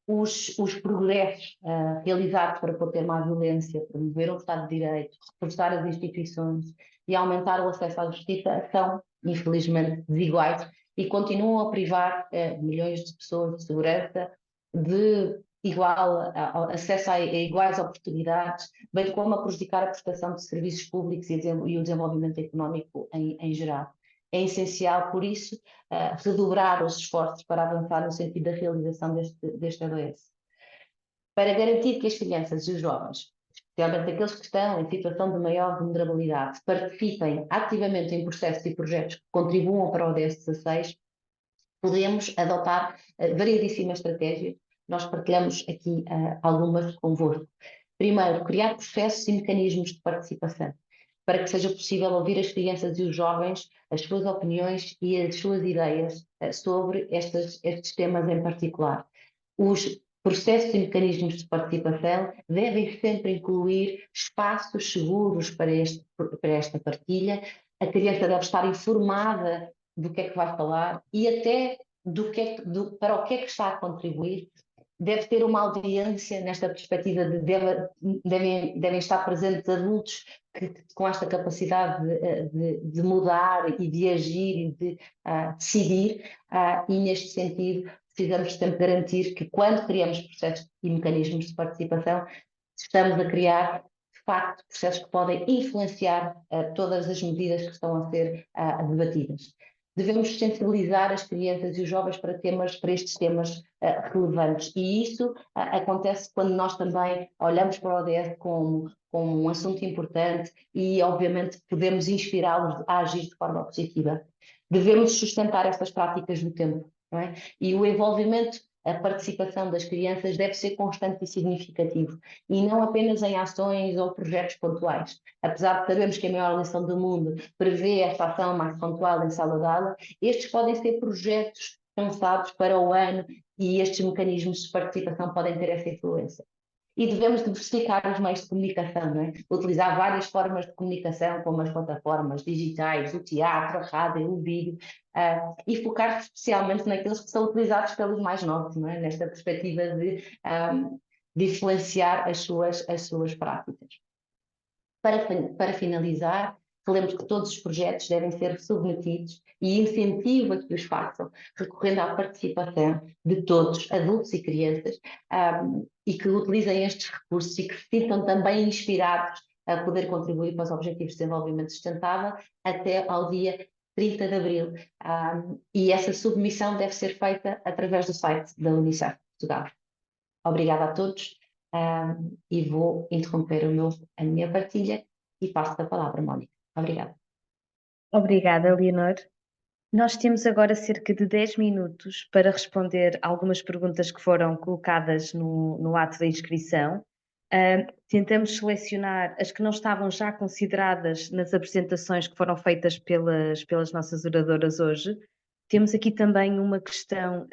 Os progressos realizados para combater a violência, promover o Estado de Direito, reforçar as instituições e aumentar o acesso à justiça são, infelizmente, desiguais e continuam a privar milhões de pessoas de segurança, de igual acesso a iguais oportunidades, bem como a prejudicar a prestação de serviços públicos e o desenvolvimento económico em geral. É essencial, por isso, redobrar os esforços para avançar no sentido da realização deste ODS. Para garantir que as crianças e os jovens, especialmente aqueles que estão em situação de maior vulnerabilidade, participem ativamente em processos e projetos que contribuam para o ODS 16, podemos adotar variedíssimas estratégias. Nós partilhamos aqui algumas convosco. Primeiro, criar processos e mecanismos de participação, para que seja possível ouvir as crianças e os jovens, as suas opiniões e as suas ideias sobre estes temas em particular. processos e mecanismos de participação devem sempre incluir espaços seguros para esta partilha. A criança deve estar informada do que é que vai falar e até para o que é que está a contribuir. Deve ter uma audiência nesta perspectiva de devem estar presentes adultos com esta capacidade de mudar e de agir e de decidir, e neste sentido precisamos sempre garantir que quando criamos processos e mecanismos de participação estamos a criar de facto processos que podem influenciar todas as medidas que estão a ser debatidas. Devemos sensibilizar as crianças e os jovens para estes temas relevantes, e isso acontece quando nós também olhamos para o ODS como um assunto importante e, obviamente, podemos inspirá-los a agir de forma positiva. Devemos sustentar estas práticas no tempo, não é? E o envolvimento, a participação das crianças deve ser constante e significativo, e não apenas em ações ou projetos pontuais. Apesar de sabermos que a maior lição do mundo prevê esta ação mais pontual em sala de aula, estes podem ser projetos pensados para o ano, e estes mecanismos de participação podem ter essa influência. E devemos diversificar os meios de comunicação, não é? Utilizar várias formas de comunicação, como as plataformas digitais, o teatro, a rádio, o vídeo, e focar especialmente naqueles que são utilizados pelos mais novos, não é? Nesta perspectiva de influenciar as suas práticas. Para finalizar, relembro que todos os projetos devem ser submetidos e incentivo a que os façam, recorrendo à participação de todos, adultos e crianças, e que utilizem estes recursos e que se sintam também inspirados a poder contribuir para os Objetivos de Desenvolvimento Sustentável até ao dia 30 de abril. E essa submissão deve ser feita através do site da Unicef Portugal. Obrigada a todos, e vou interromper a minha partilha e passo a palavra, Mónica. Obrigada. Obrigada, Leonor. Nós temos agora cerca de 10 minutos para responder algumas perguntas que foram colocadas no ato da inscrição. Tentamos selecionar as que não estavam já consideradas nas apresentações que foram feitas pelas nossas oradoras hoje. Temos aqui também uma questão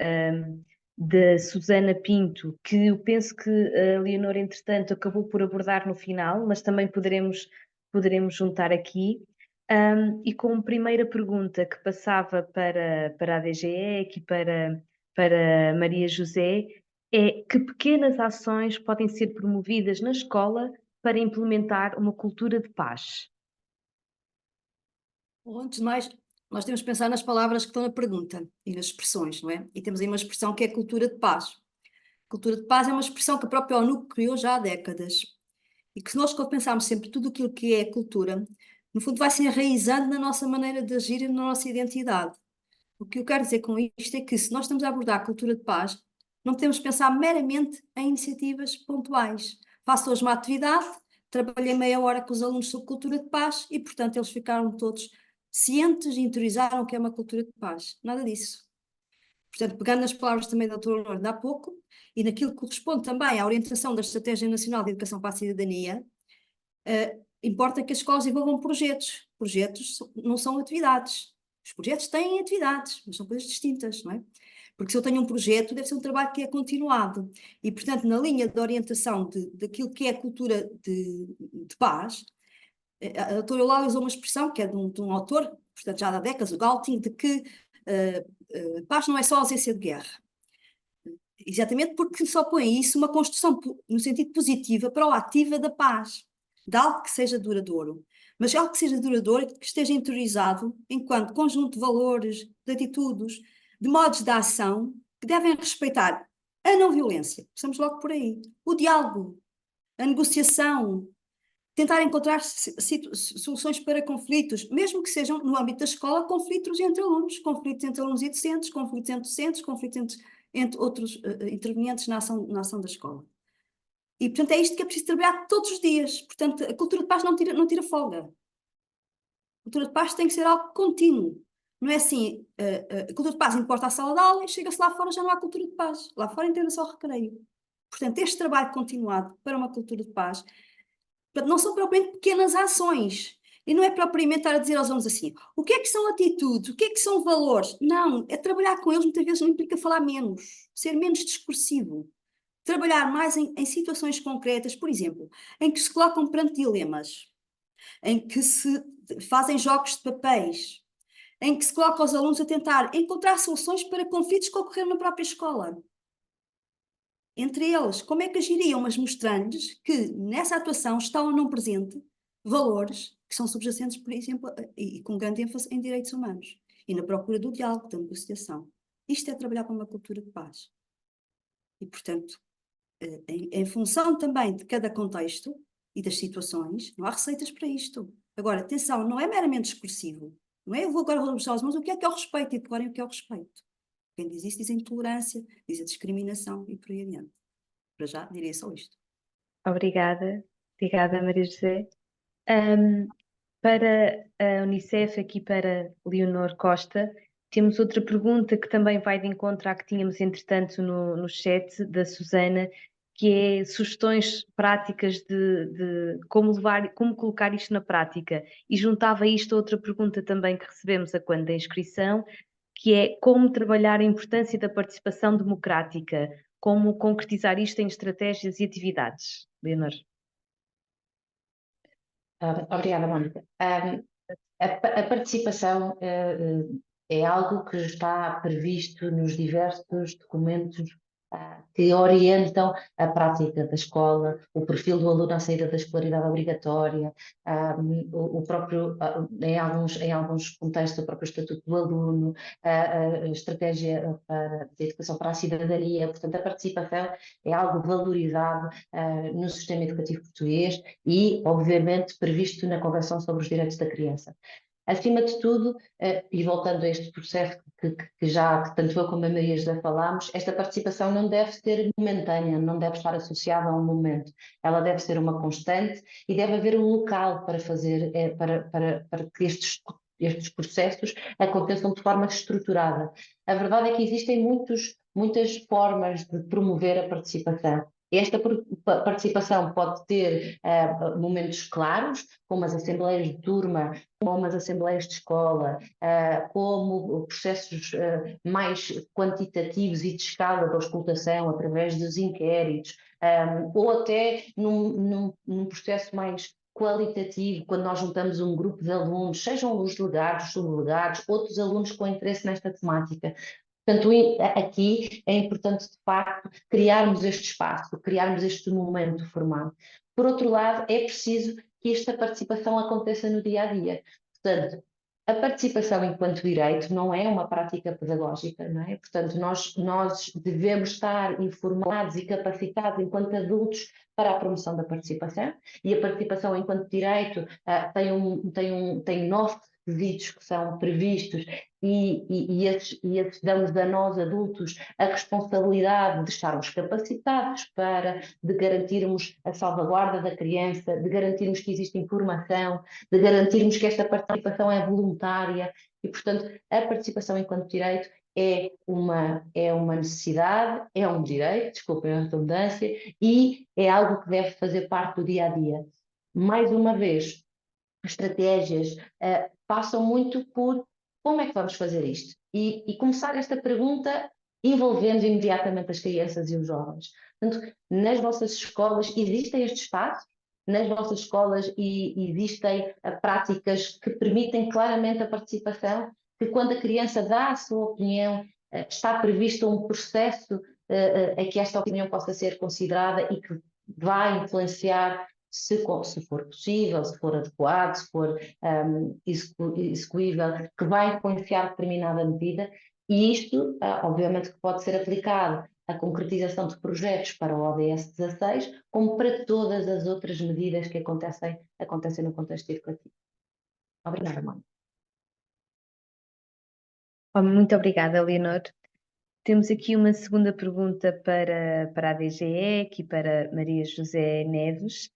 da Susana Pinto, que eu penso que a Leonor, entretanto, acabou por abordar no final, mas também poderemos juntar aqui. E como primeira pergunta que passava para a DGE e para Maria José, é: que pequenas ações podem ser promovidas na escola para implementar uma cultura de paz? Bom, antes de mais, nós temos que pensar nas palavras que estão na pergunta e nas expressões, não é? E temos aí uma expressão que é cultura de paz. Cultura de paz é uma expressão que a própria ONU criou já há décadas. E que se nós pensarmos sempre tudo aquilo que é cultura, no fundo vai se enraizando na nossa maneira de agir e na nossa identidade. O que eu quero dizer com isto é que, se nós estamos a abordar a cultura de paz, não podemos pensar meramente em iniciativas pontuais. Faço hoje uma atividade, trabalhei meia hora com os alunos sobre cultura de paz e, portanto, eles ficaram todos cientes e interiorizaram o que é uma cultura de paz. Nada disso. Portanto, pegando nas palavras também da doutora Leonor de há pouco, e naquilo que corresponde também à orientação da Estratégia Nacional de Educação para a Cidadania, importa que as escolas envolvam projetos. Projetos não são atividades. Os projetos têm atividades, mas são coisas distintas, não é? Porque se eu tenho um projeto, deve ser um trabalho que é continuado. E, portanto, na linha de orientação daquilo que é a cultura de paz, a doutora Eulália usou uma expressão que é de um autor, portanto, já há décadas, o Galting, de que paz não é só ausência de guerra. Exatamente porque só põe isso uma construção no sentido positivo, proativa da paz, de algo que seja duradouro. Mas algo que seja duradouro e que esteja interiorizado enquanto conjunto de valores, de atitudes, de modos de ação que devem respeitar a não violência. Começamos logo por aí. O diálogo, a negociação, tentar encontrar soluções para conflitos, mesmo que sejam no âmbito da escola, conflitos entre alunos e docentes, conflitos entre docentes, conflitos entre outros intervenientes na ação da escola. E, portanto, é isto que é preciso trabalhar todos os dias. Portanto, a cultura de paz não tira folga. A cultura de paz tem que ser algo contínuo. Não é assim, a cultura de paz importa à sala de aula e chega-se lá fora já não há cultura de paz. Lá fora entenda só recreio. Portanto, este trabalho continuado para uma cultura de paz, portanto, não são propriamente pequenas ações. E não é propriamente estar a dizer aos alunos assim, o que é que são atitudes, o que é que são valores? Não, é trabalhar com eles muitas vezes não implica falar menos, ser menos discursivo. trabalhar mais em situações concretas, por exemplo, em que se colocam perante dilemas, em que se fazem jogos de papéis, em que se coloca os alunos a tentar encontrar soluções para conflitos que ocorreram na própria escola. Entre eles, como é que agiriam, mas mostrando-lhes que nessa atuação estão ou não presente valores que são subjacentes, por exemplo, e com grande ênfase em direitos humanos e na procura do diálogo, da negociação. Isto é trabalhar para uma cultura de paz. E, portanto, em função também de cada contexto e das situações, não há receitas para isto. Agora, atenção, não é meramente discursivo. Não é eu vou agora mostrar aos irmãos o que é o respeito e decorem o que é o respeito. Quem diz isso diz a intolerância, diz a discriminação e por aí adiante. Para já, diria só isto. Obrigada, Maria José. Para a Unicef, aqui para Leonor Costa, temos outra pergunta que também vai de encontro à que tínhamos, entretanto, no chat da Susana, que é sugestões práticas de como colocar isto na prática. E juntava isto a outra pergunta também que recebemos a quando da inscrição, que é como trabalhar a importância da participação democrática, como concretizar isto em estratégias e atividades. Leonor. Obrigada, Mónica. A participação é algo que está previsto nos diversos documentos que orientam a prática da escola, o perfil do aluno à saída da escolaridade obrigatória, o próprio, em alguns contextos, o próprio estatuto do aluno, a estratégia de educação para a cidadania. Portanto, a participação é algo valorizado no sistema educativo português e, obviamente, previsto na Convenção sobre os Direitos da Criança. Acima de tudo, e voltando a este processo que tanto eu como a Maria José falámos, esta participação não deve ser momentânea, não deve estar associada a um momento. Ela deve ser uma constante e deve haver um local para fazer, para que estes processos aconteçam de forma estruturada. A verdade é que existem muitas formas de promover a participação. Esta participação pode ter momentos claros, como as assembleias de turma, como as assembleias de escola, como processos mais quantitativos e de escala de auscultação através dos inquéritos, ou até num processo mais qualitativo, quando nós juntamos um grupo de alunos, sejam os delegados, os subdelegados, outros alunos com interesse nesta temática. Portanto, aqui é importante, de facto, criarmos este espaço, criarmos este momento formado. Por outro lado, é preciso que esta participação aconteça no dia a dia. Portanto, a participação enquanto direito não é uma prática pedagógica, não é? Portanto, nós devemos estar informados e capacitados enquanto adultos para a promoção da participação, e a participação enquanto direito tem 9 requisitos que são previstos e esses damos a nós adultos a responsabilidade de estarmos capacitados de garantirmos a salvaguarda da criança, de garantirmos que existe informação, de garantirmos que esta participação é voluntária e, portanto, a participação enquanto direito é uma necessidade, é um direito, desculpem a redundância, e é algo que deve fazer parte do dia a dia. Mais uma vez, as estratégias passam muito por como é que vamos fazer isto? E começar esta pergunta envolvendo imediatamente as crianças e os jovens. Portanto, nas vossas escolas existem estes espaços? Nas vossas escolas existem práticas que permitem claramente a participação? Que quando a criança dá a sua opinião, está previsto um processo a que esta opinião possa ser considerada e que vai influenciar se for possível, se for adequado, se for execuível, que vai influenciar determinada medida, e isto, obviamente, que pode ser aplicado à concretização de projetos para o ODS 16, como para todas as outras medidas que acontecem no contexto educativo. Obrigada, Mónica. Muito obrigada, Leonor. Temos aqui uma segunda pergunta para a DGE, aqui para Maria José Neves,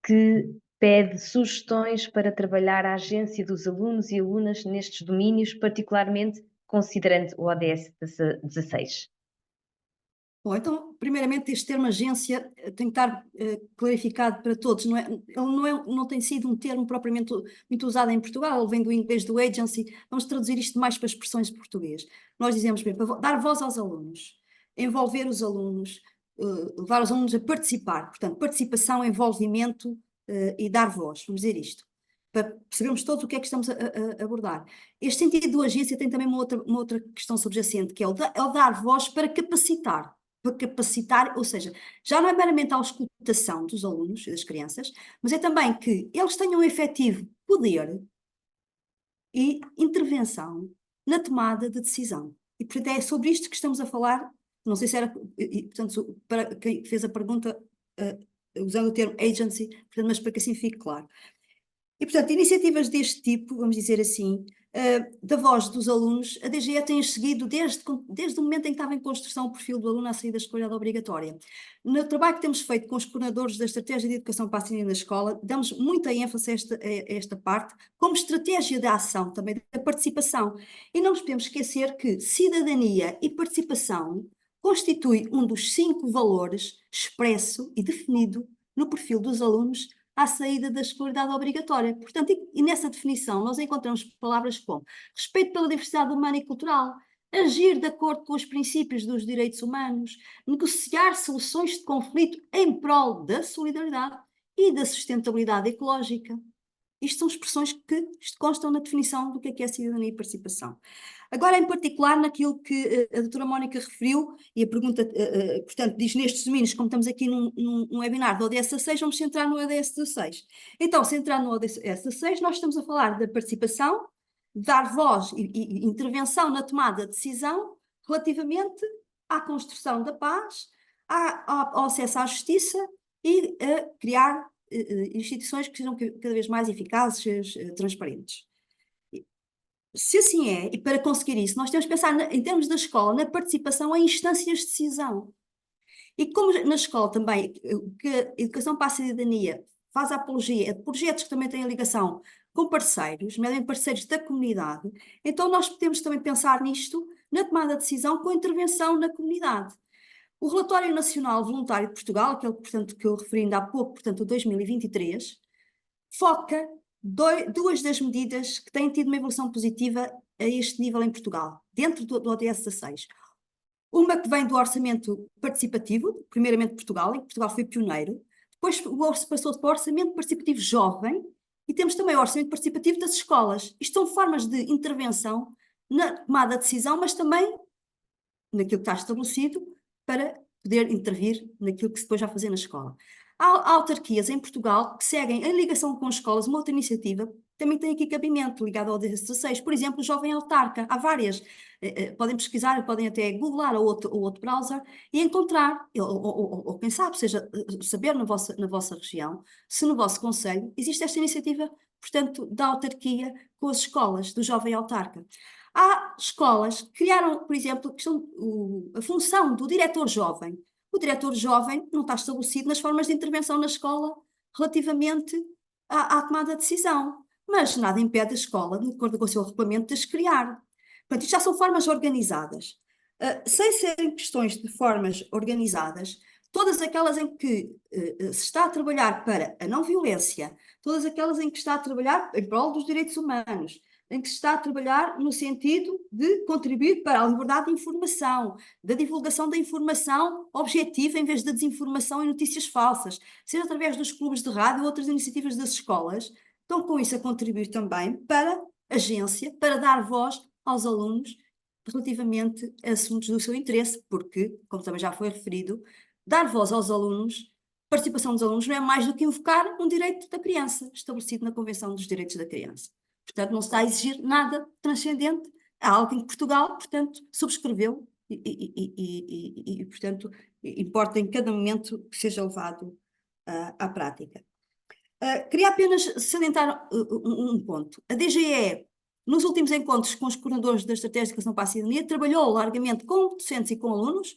que pede sugestões para trabalhar a agência dos alunos e alunas nestes domínios, particularmente considerando o ODS 16. Bom, então, primeiramente, este termo agência tem que estar clarificado para todos. Não tem sido um termo propriamente muito usado em Portugal, ele vem do inglês do agency. Vamos traduzir isto mais para expressões de português. Nós dizemos, para dar voz aos alunos, envolver os alunos, levar os alunos a participar. Portanto, participação, envolvimento e dar voz, vamos dizer isto, para percebermos todos o que é que estamos a abordar. Este sentido de agência tem também uma outra questão subjacente, que é o dar voz para capacitar, ou seja, já não é meramente a auscultação dos alunos e das crianças, mas é também que eles tenham um efetivo poder e intervenção na tomada de decisão. E, portanto, é sobre isto que estamos a falar. Não sei se era, portanto, para quem fez a pergunta, usando o termo agency, portanto, mas para que assim fique claro. E, portanto, iniciativas deste tipo, vamos dizer assim, da voz dos alunos, a DGE tem seguido desde o momento em que estava em construção o perfil do aluno à saída da escola obrigatória. No trabalho que temos feito com os coordenadores da Estratégia de Educação para a Cidadania na Escola, damos muita ênfase a esta parte, como estratégia de ação também, da participação. E não nos podemos esquecer que cidadania e participação constitui um dos 5 valores expresso e definido no perfil dos alunos à saída da escolaridade obrigatória. Portanto, e nessa definição nós encontramos palavras como respeito pela diversidade humana e cultural, agir de acordo com os princípios dos direitos humanos, negociar soluções de conflito em prol da solidariedade e da sustentabilidade ecológica. Isto são expressões que constam na definição do que é cidadania e participação. Agora, em particular, naquilo que a doutora Mónica referiu, e a pergunta, portanto, diz nestes domínios, como estamos aqui num webinar do ODS 16, vamos centrar no ODS 16. Então, centrar no ODS 16, nós estamos a falar da participação, dar voz e intervenção na tomada de decisão relativamente à construção da paz, ao acesso à justiça e a criar instituições que sejam cada vez mais eficazes, transparentes. Se assim é, e para conseguir isso, nós temos que pensar, em termos da escola, na participação em instâncias de decisão. E como na escola também, que a Educação para a Cidadania faz a apologia de projetos que também têm a ligação com parceiros, nomeadamente parceiros da comunidade, então nós podemos também pensar nisto, na tomada de decisão, com intervenção na comunidade. O Relatório Nacional Voluntário de Portugal, aquele, portanto, que eu referi ainda há pouco, portanto, o 2023, foca 2 das medidas que têm tido uma evolução positiva a este nível em Portugal, dentro do ODS 16. Uma que vem do orçamento participativo, primeiramente Portugal, em que Portugal foi pioneiro, depois passou-se para o orçamento participativo jovem, e temos também o orçamento participativo das escolas. Isto são formas de intervenção na tomada de decisão, mas também naquilo que está estabelecido, para poder intervir naquilo que se depois vai fazer na escola. Há autarquias em Portugal que seguem em ligação com escolas uma outra iniciativa, também tem aqui cabimento ligado ao ODS 16, por exemplo, o Jovem Autarca, há várias, podem pesquisar, podem até googlar ou outro browser e encontrar, ou quem sabe, saber na vossa região, se no vosso concelho existe esta iniciativa, portanto, da autarquia com as escolas do Jovem Autarca. Há escolas que criaram, por exemplo, a função do diretor jovem. O diretor jovem não está estabelecido nas formas de intervenção na escola relativamente à tomada de decisão, mas nada impede a escola, de acordo com o seu regulamento, de as criar. Portanto, isto já são formas organizadas. Sem serem questões de formas organizadas, todas aquelas em que se está a trabalhar para a não violência, todas aquelas em que está a trabalhar em prol dos direitos humanos, em que se está a trabalhar no sentido de contribuir para a liberdade de informação, da divulgação da informação objetiva em vez da desinformação e notícias falsas, seja através dos clubes de rádio ou outras iniciativas das escolas, estão com isso a contribuir também para a agência, para dar voz aos alunos relativamente a assuntos do seu interesse, porque, como também já foi referido, dar voz aos alunos, participação dos alunos não é mais do que invocar um direito da criança, estabelecido na Convenção dos Direitos da Criança. Portanto, não se está a exigir nada transcendente, há algo em que Portugal, portanto, subscreveu e portanto, importa em cada momento que seja levado à prática. Queria apenas salientar um ponto. A DGE, nos últimos encontros com os coordenadores da Estratégia de Educação para a Cidadania, trabalhou largamente com docentes e com alunos,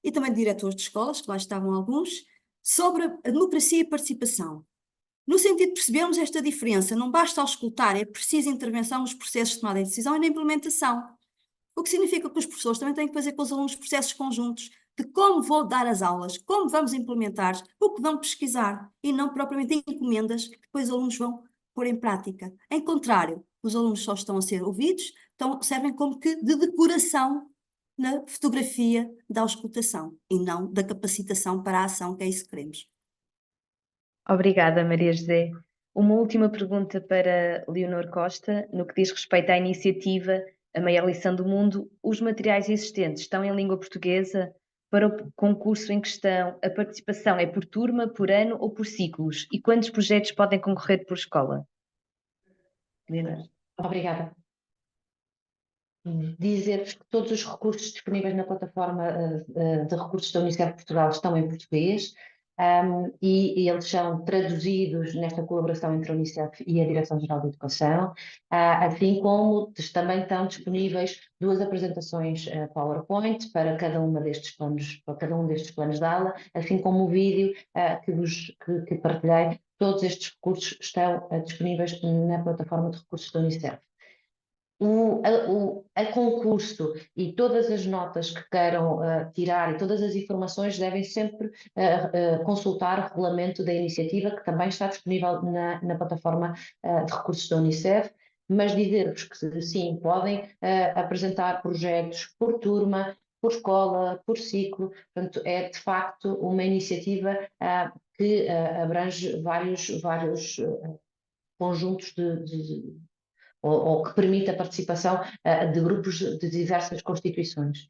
e também diretores de escolas, que lá estavam alguns, sobre a democracia e participação. No sentido de percebermos esta diferença, não basta auscultar, é preciso intervenção nos processos de tomada de decisão e na implementação. O que significa que os professores também têm que fazer com os alunos processos conjuntos de como vou dar as aulas, como vamos implementar, o que vão pesquisar, e não propriamente encomendas que depois os alunos vão pôr em prática. Em contrário, os alunos só estão a ser ouvidos, servem como que de decoração na fotografia da auscultação e não da capacitação para a ação, que é isso que queremos. Obrigada, Maria José. Uma última pergunta para Leonor Costa, no que diz respeito à iniciativa A Maior Lição do Mundo. Os materiais existentes estão em língua portuguesa? Para o concurso em questão, a participação é por turma, por ano ou por ciclos? E quantos projetos podem concorrer por escola? Leonor. Obrigada. Dizer-vos que todos os recursos disponíveis na plataforma de recursos da Unicef Portugal estão em português, e eles são traduzidos nesta colaboração entre a Unicef e a Direção-Geral de Educação, assim como também estão disponíveis 2 apresentações PowerPoint para cada um destes planos de aula, assim como o vídeo que partilhei. Todos estes recursos estão disponíveis na plataforma de recursos da Unicef. A concurso e todas as notas que queiram tirar e todas as informações devem sempre consultar o regulamento da iniciativa, que também está disponível na plataforma de recursos da Unicef, mas dizer-vos que sim, podem apresentar projetos por turma, por escola, por ciclo. Portanto, é de facto uma iniciativa que abrange vários conjuntos ou que permite a participação de grupos de diversas constituições.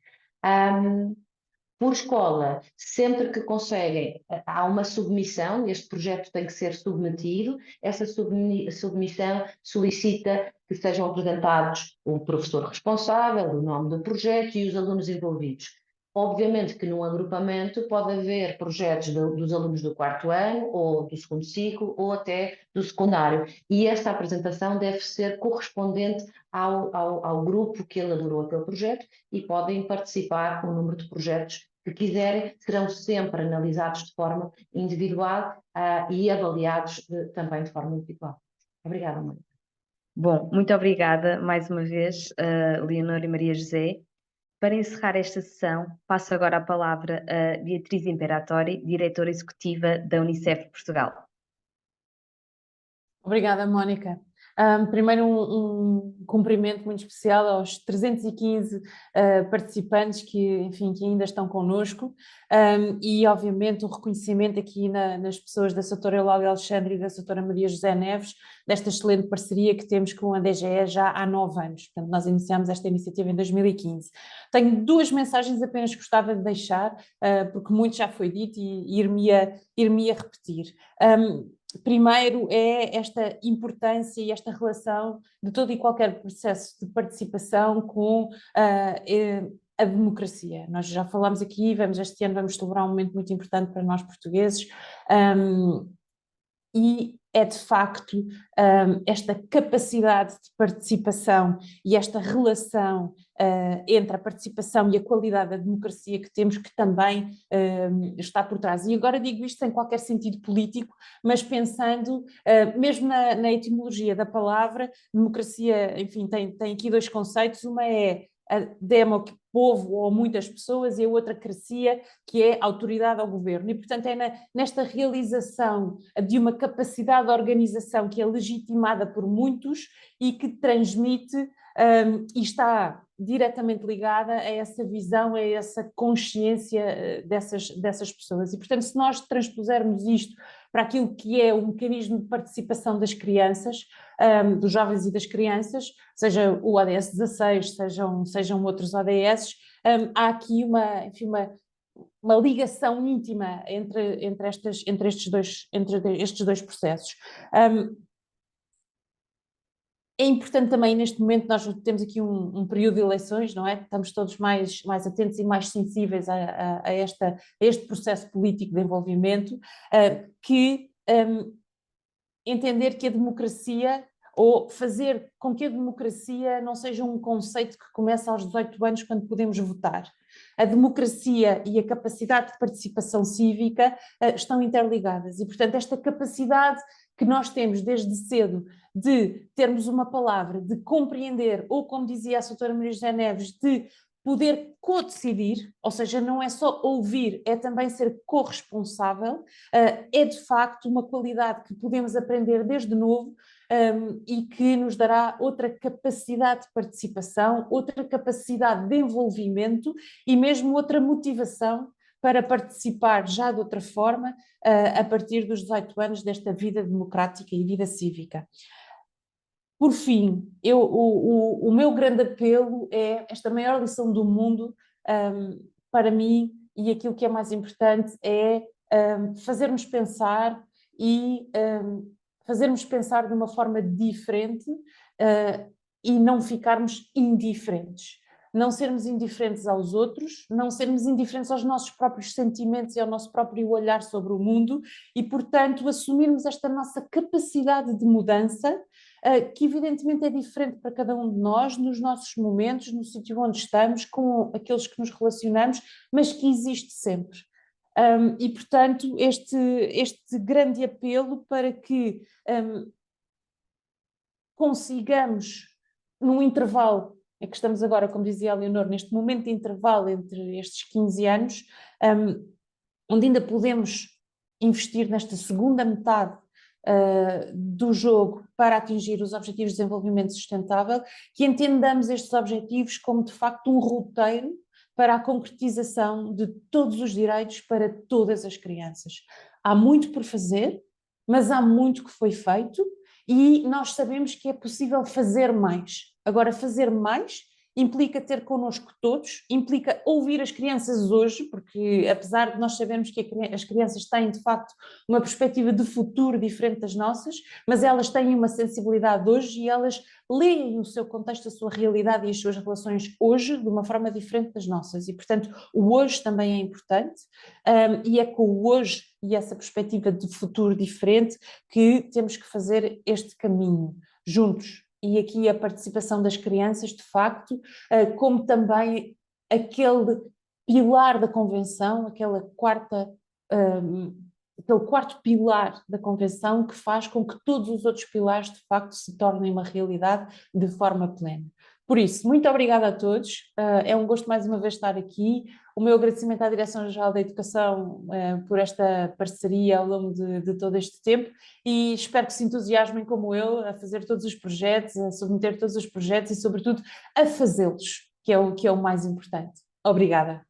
Por escola, sempre que conseguem, há uma submissão, este projeto tem que ser submetido, essa submissão solicita que sejam apresentados o professor responsável, o nome do projeto e os alunos envolvidos. Obviamente que num agrupamento pode haver projetos dos alunos do 4º ano, ou do 2º ciclo, ou até do secundário. E esta apresentação deve ser correspondente ao grupo que elaborou aquele projeto, e podem participar com o número de projetos que quiserem, serão sempre analisados de forma individual e avaliados também de forma individual. Obrigada, Mónica. Bom, muito obrigada mais uma vez, Leonor e Maria José. Para encerrar esta sessão, passo agora a palavra a Beatriz Imperatori, diretora executiva da Unicef Portugal. Obrigada, Mónica. Primeiro, um cumprimento muito especial aos 315 participantes que ainda estão connosco, e, obviamente, um reconhecimento aqui nas pessoas da Sra. Eulália Alexandre e da Sra. Maria José Neves, desta excelente parceria que temos com a DGE já há 9 anos. Portanto, nós iniciámos esta iniciativa em 2015. Tenho 2 mensagens apenas que gostava de deixar, porque muito já foi dito e ir-me-ia repetir. Primeiro é esta importância e esta relação de todo e qualquer processo de participação com a democracia. Nós já falámos aqui, este ano vamos celebrar um momento muito importante para nós portugueses, e é de facto esta capacidade de participação e esta relação entre a participação e a qualidade da democracia que temos, que também está por trás. E agora digo isto sem qualquer sentido político, mas pensando mesmo na etimologia da palavra. Democracia, enfim, tem aqui 2 conceitos. Uma é a demo, que povo ou muitas pessoas, e a outra cracia, que é autoridade ao governo. E, portanto, é nesta realização de uma capacidade de organização que é legitimada por muitos e que transmite e está diretamente ligada a essa visão, a essa consciência dessas pessoas. E, portanto, se nós transpusermos isto para aquilo que é o mecanismo de participação das crianças, dos jovens e das crianças, seja o ODS 16, sejam outros ODS, há aqui uma ligação íntima entre estes dois processos. É importante também, neste momento, nós temos aqui um período de eleições, não é? Estamos todos mais atentos e mais sensíveis a este processo político de envolvimento, entender que a democracia, ou fazer com que a democracia não seja um conceito que começa aos 18 anos, quando podemos votar. A democracia e a capacidade de participação cívica estão interligadas, e, portanto, esta capacidade que nós temos desde cedo de termos uma palavra, de compreender, ou, como dizia a Sra. Maria José Neves, de poder co-decidir, ou seja, não é só ouvir, é também ser corresponsável, é de facto uma qualidade que podemos aprender desde novo, e que nos dará outra capacidade de participação, outra capacidade de envolvimento e mesmo outra motivação para participar já de outra forma, a partir dos 18 anos desta vida democrática e vida cívica. Por fim, o meu grande apelo é esta maior lição do mundo, para mim, e aquilo que é mais importante é fazer-nos pensar e fazermos pensar de uma forma diferente, e não ficarmos indiferentes. Não sermos indiferentes aos outros, não sermos indiferentes aos nossos próprios sentimentos e ao nosso próprio olhar sobre o mundo e, portanto, assumirmos esta nossa capacidade de mudança, que evidentemente é diferente para cada um de nós, nos nossos momentos, no sítio onde estamos, com aqueles que nos relacionamos, mas que existe sempre. E, portanto, este grande apelo para que consigamos, num intervalo, é que estamos agora, como dizia a Leonor, neste momento de intervalo entre estes 15 anos, onde ainda podemos investir nesta segunda metade do jogo para atingir os Objetivos de Desenvolvimento Sustentável, que entendamos estes objetivos como de facto um roteiro para a concretização de todos os direitos para todas as crianças. Há muito por fazer, mas há muito que foi feito e nós sabemos que é possível fazer mais. Agora, fazer mais implica ter connosco todos, implica ouvir as crianças hoje, porque apesar de nós sabermos que as crianças têm de facto uma perspectiva de futuro diferente das nossas, mas elas têm uma sensibilidade hoje e elas leem o seu contexto, a sua realidade e as suas relações hoje de uma forma diferente das nossas e, portanto, o hoje também é importante, e é com o hoje e essa perspectiva de futuro diferente que temos que fazer este caminho juntos. E aqui a participação das crianças, de facto, como também aquele pilar da Convenção, aquele quarto pilar da Convenção que faz com que todos os outros pilares, de facto, se tornem uma realidade de forma plena. Por isso, muito obrigada a todos, é um gosto mais uma vez estar aqui. O meu agradecimento à Direção-Geral da Educação por esta parceria ao longo de todo este tempo e espero que se entusiasmem como eu a fazer todos os projetos, a submeter todos os projetos e, sobretudo, a fazê-los, que é o mais importante. Obrigada.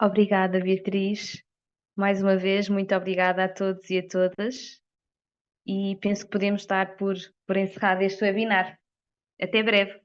Obrigada, Beatriz. Mais uma vez, muito obrigada a todos e a todas. E penso que podemos dar por encerrado este webinar. Até breve.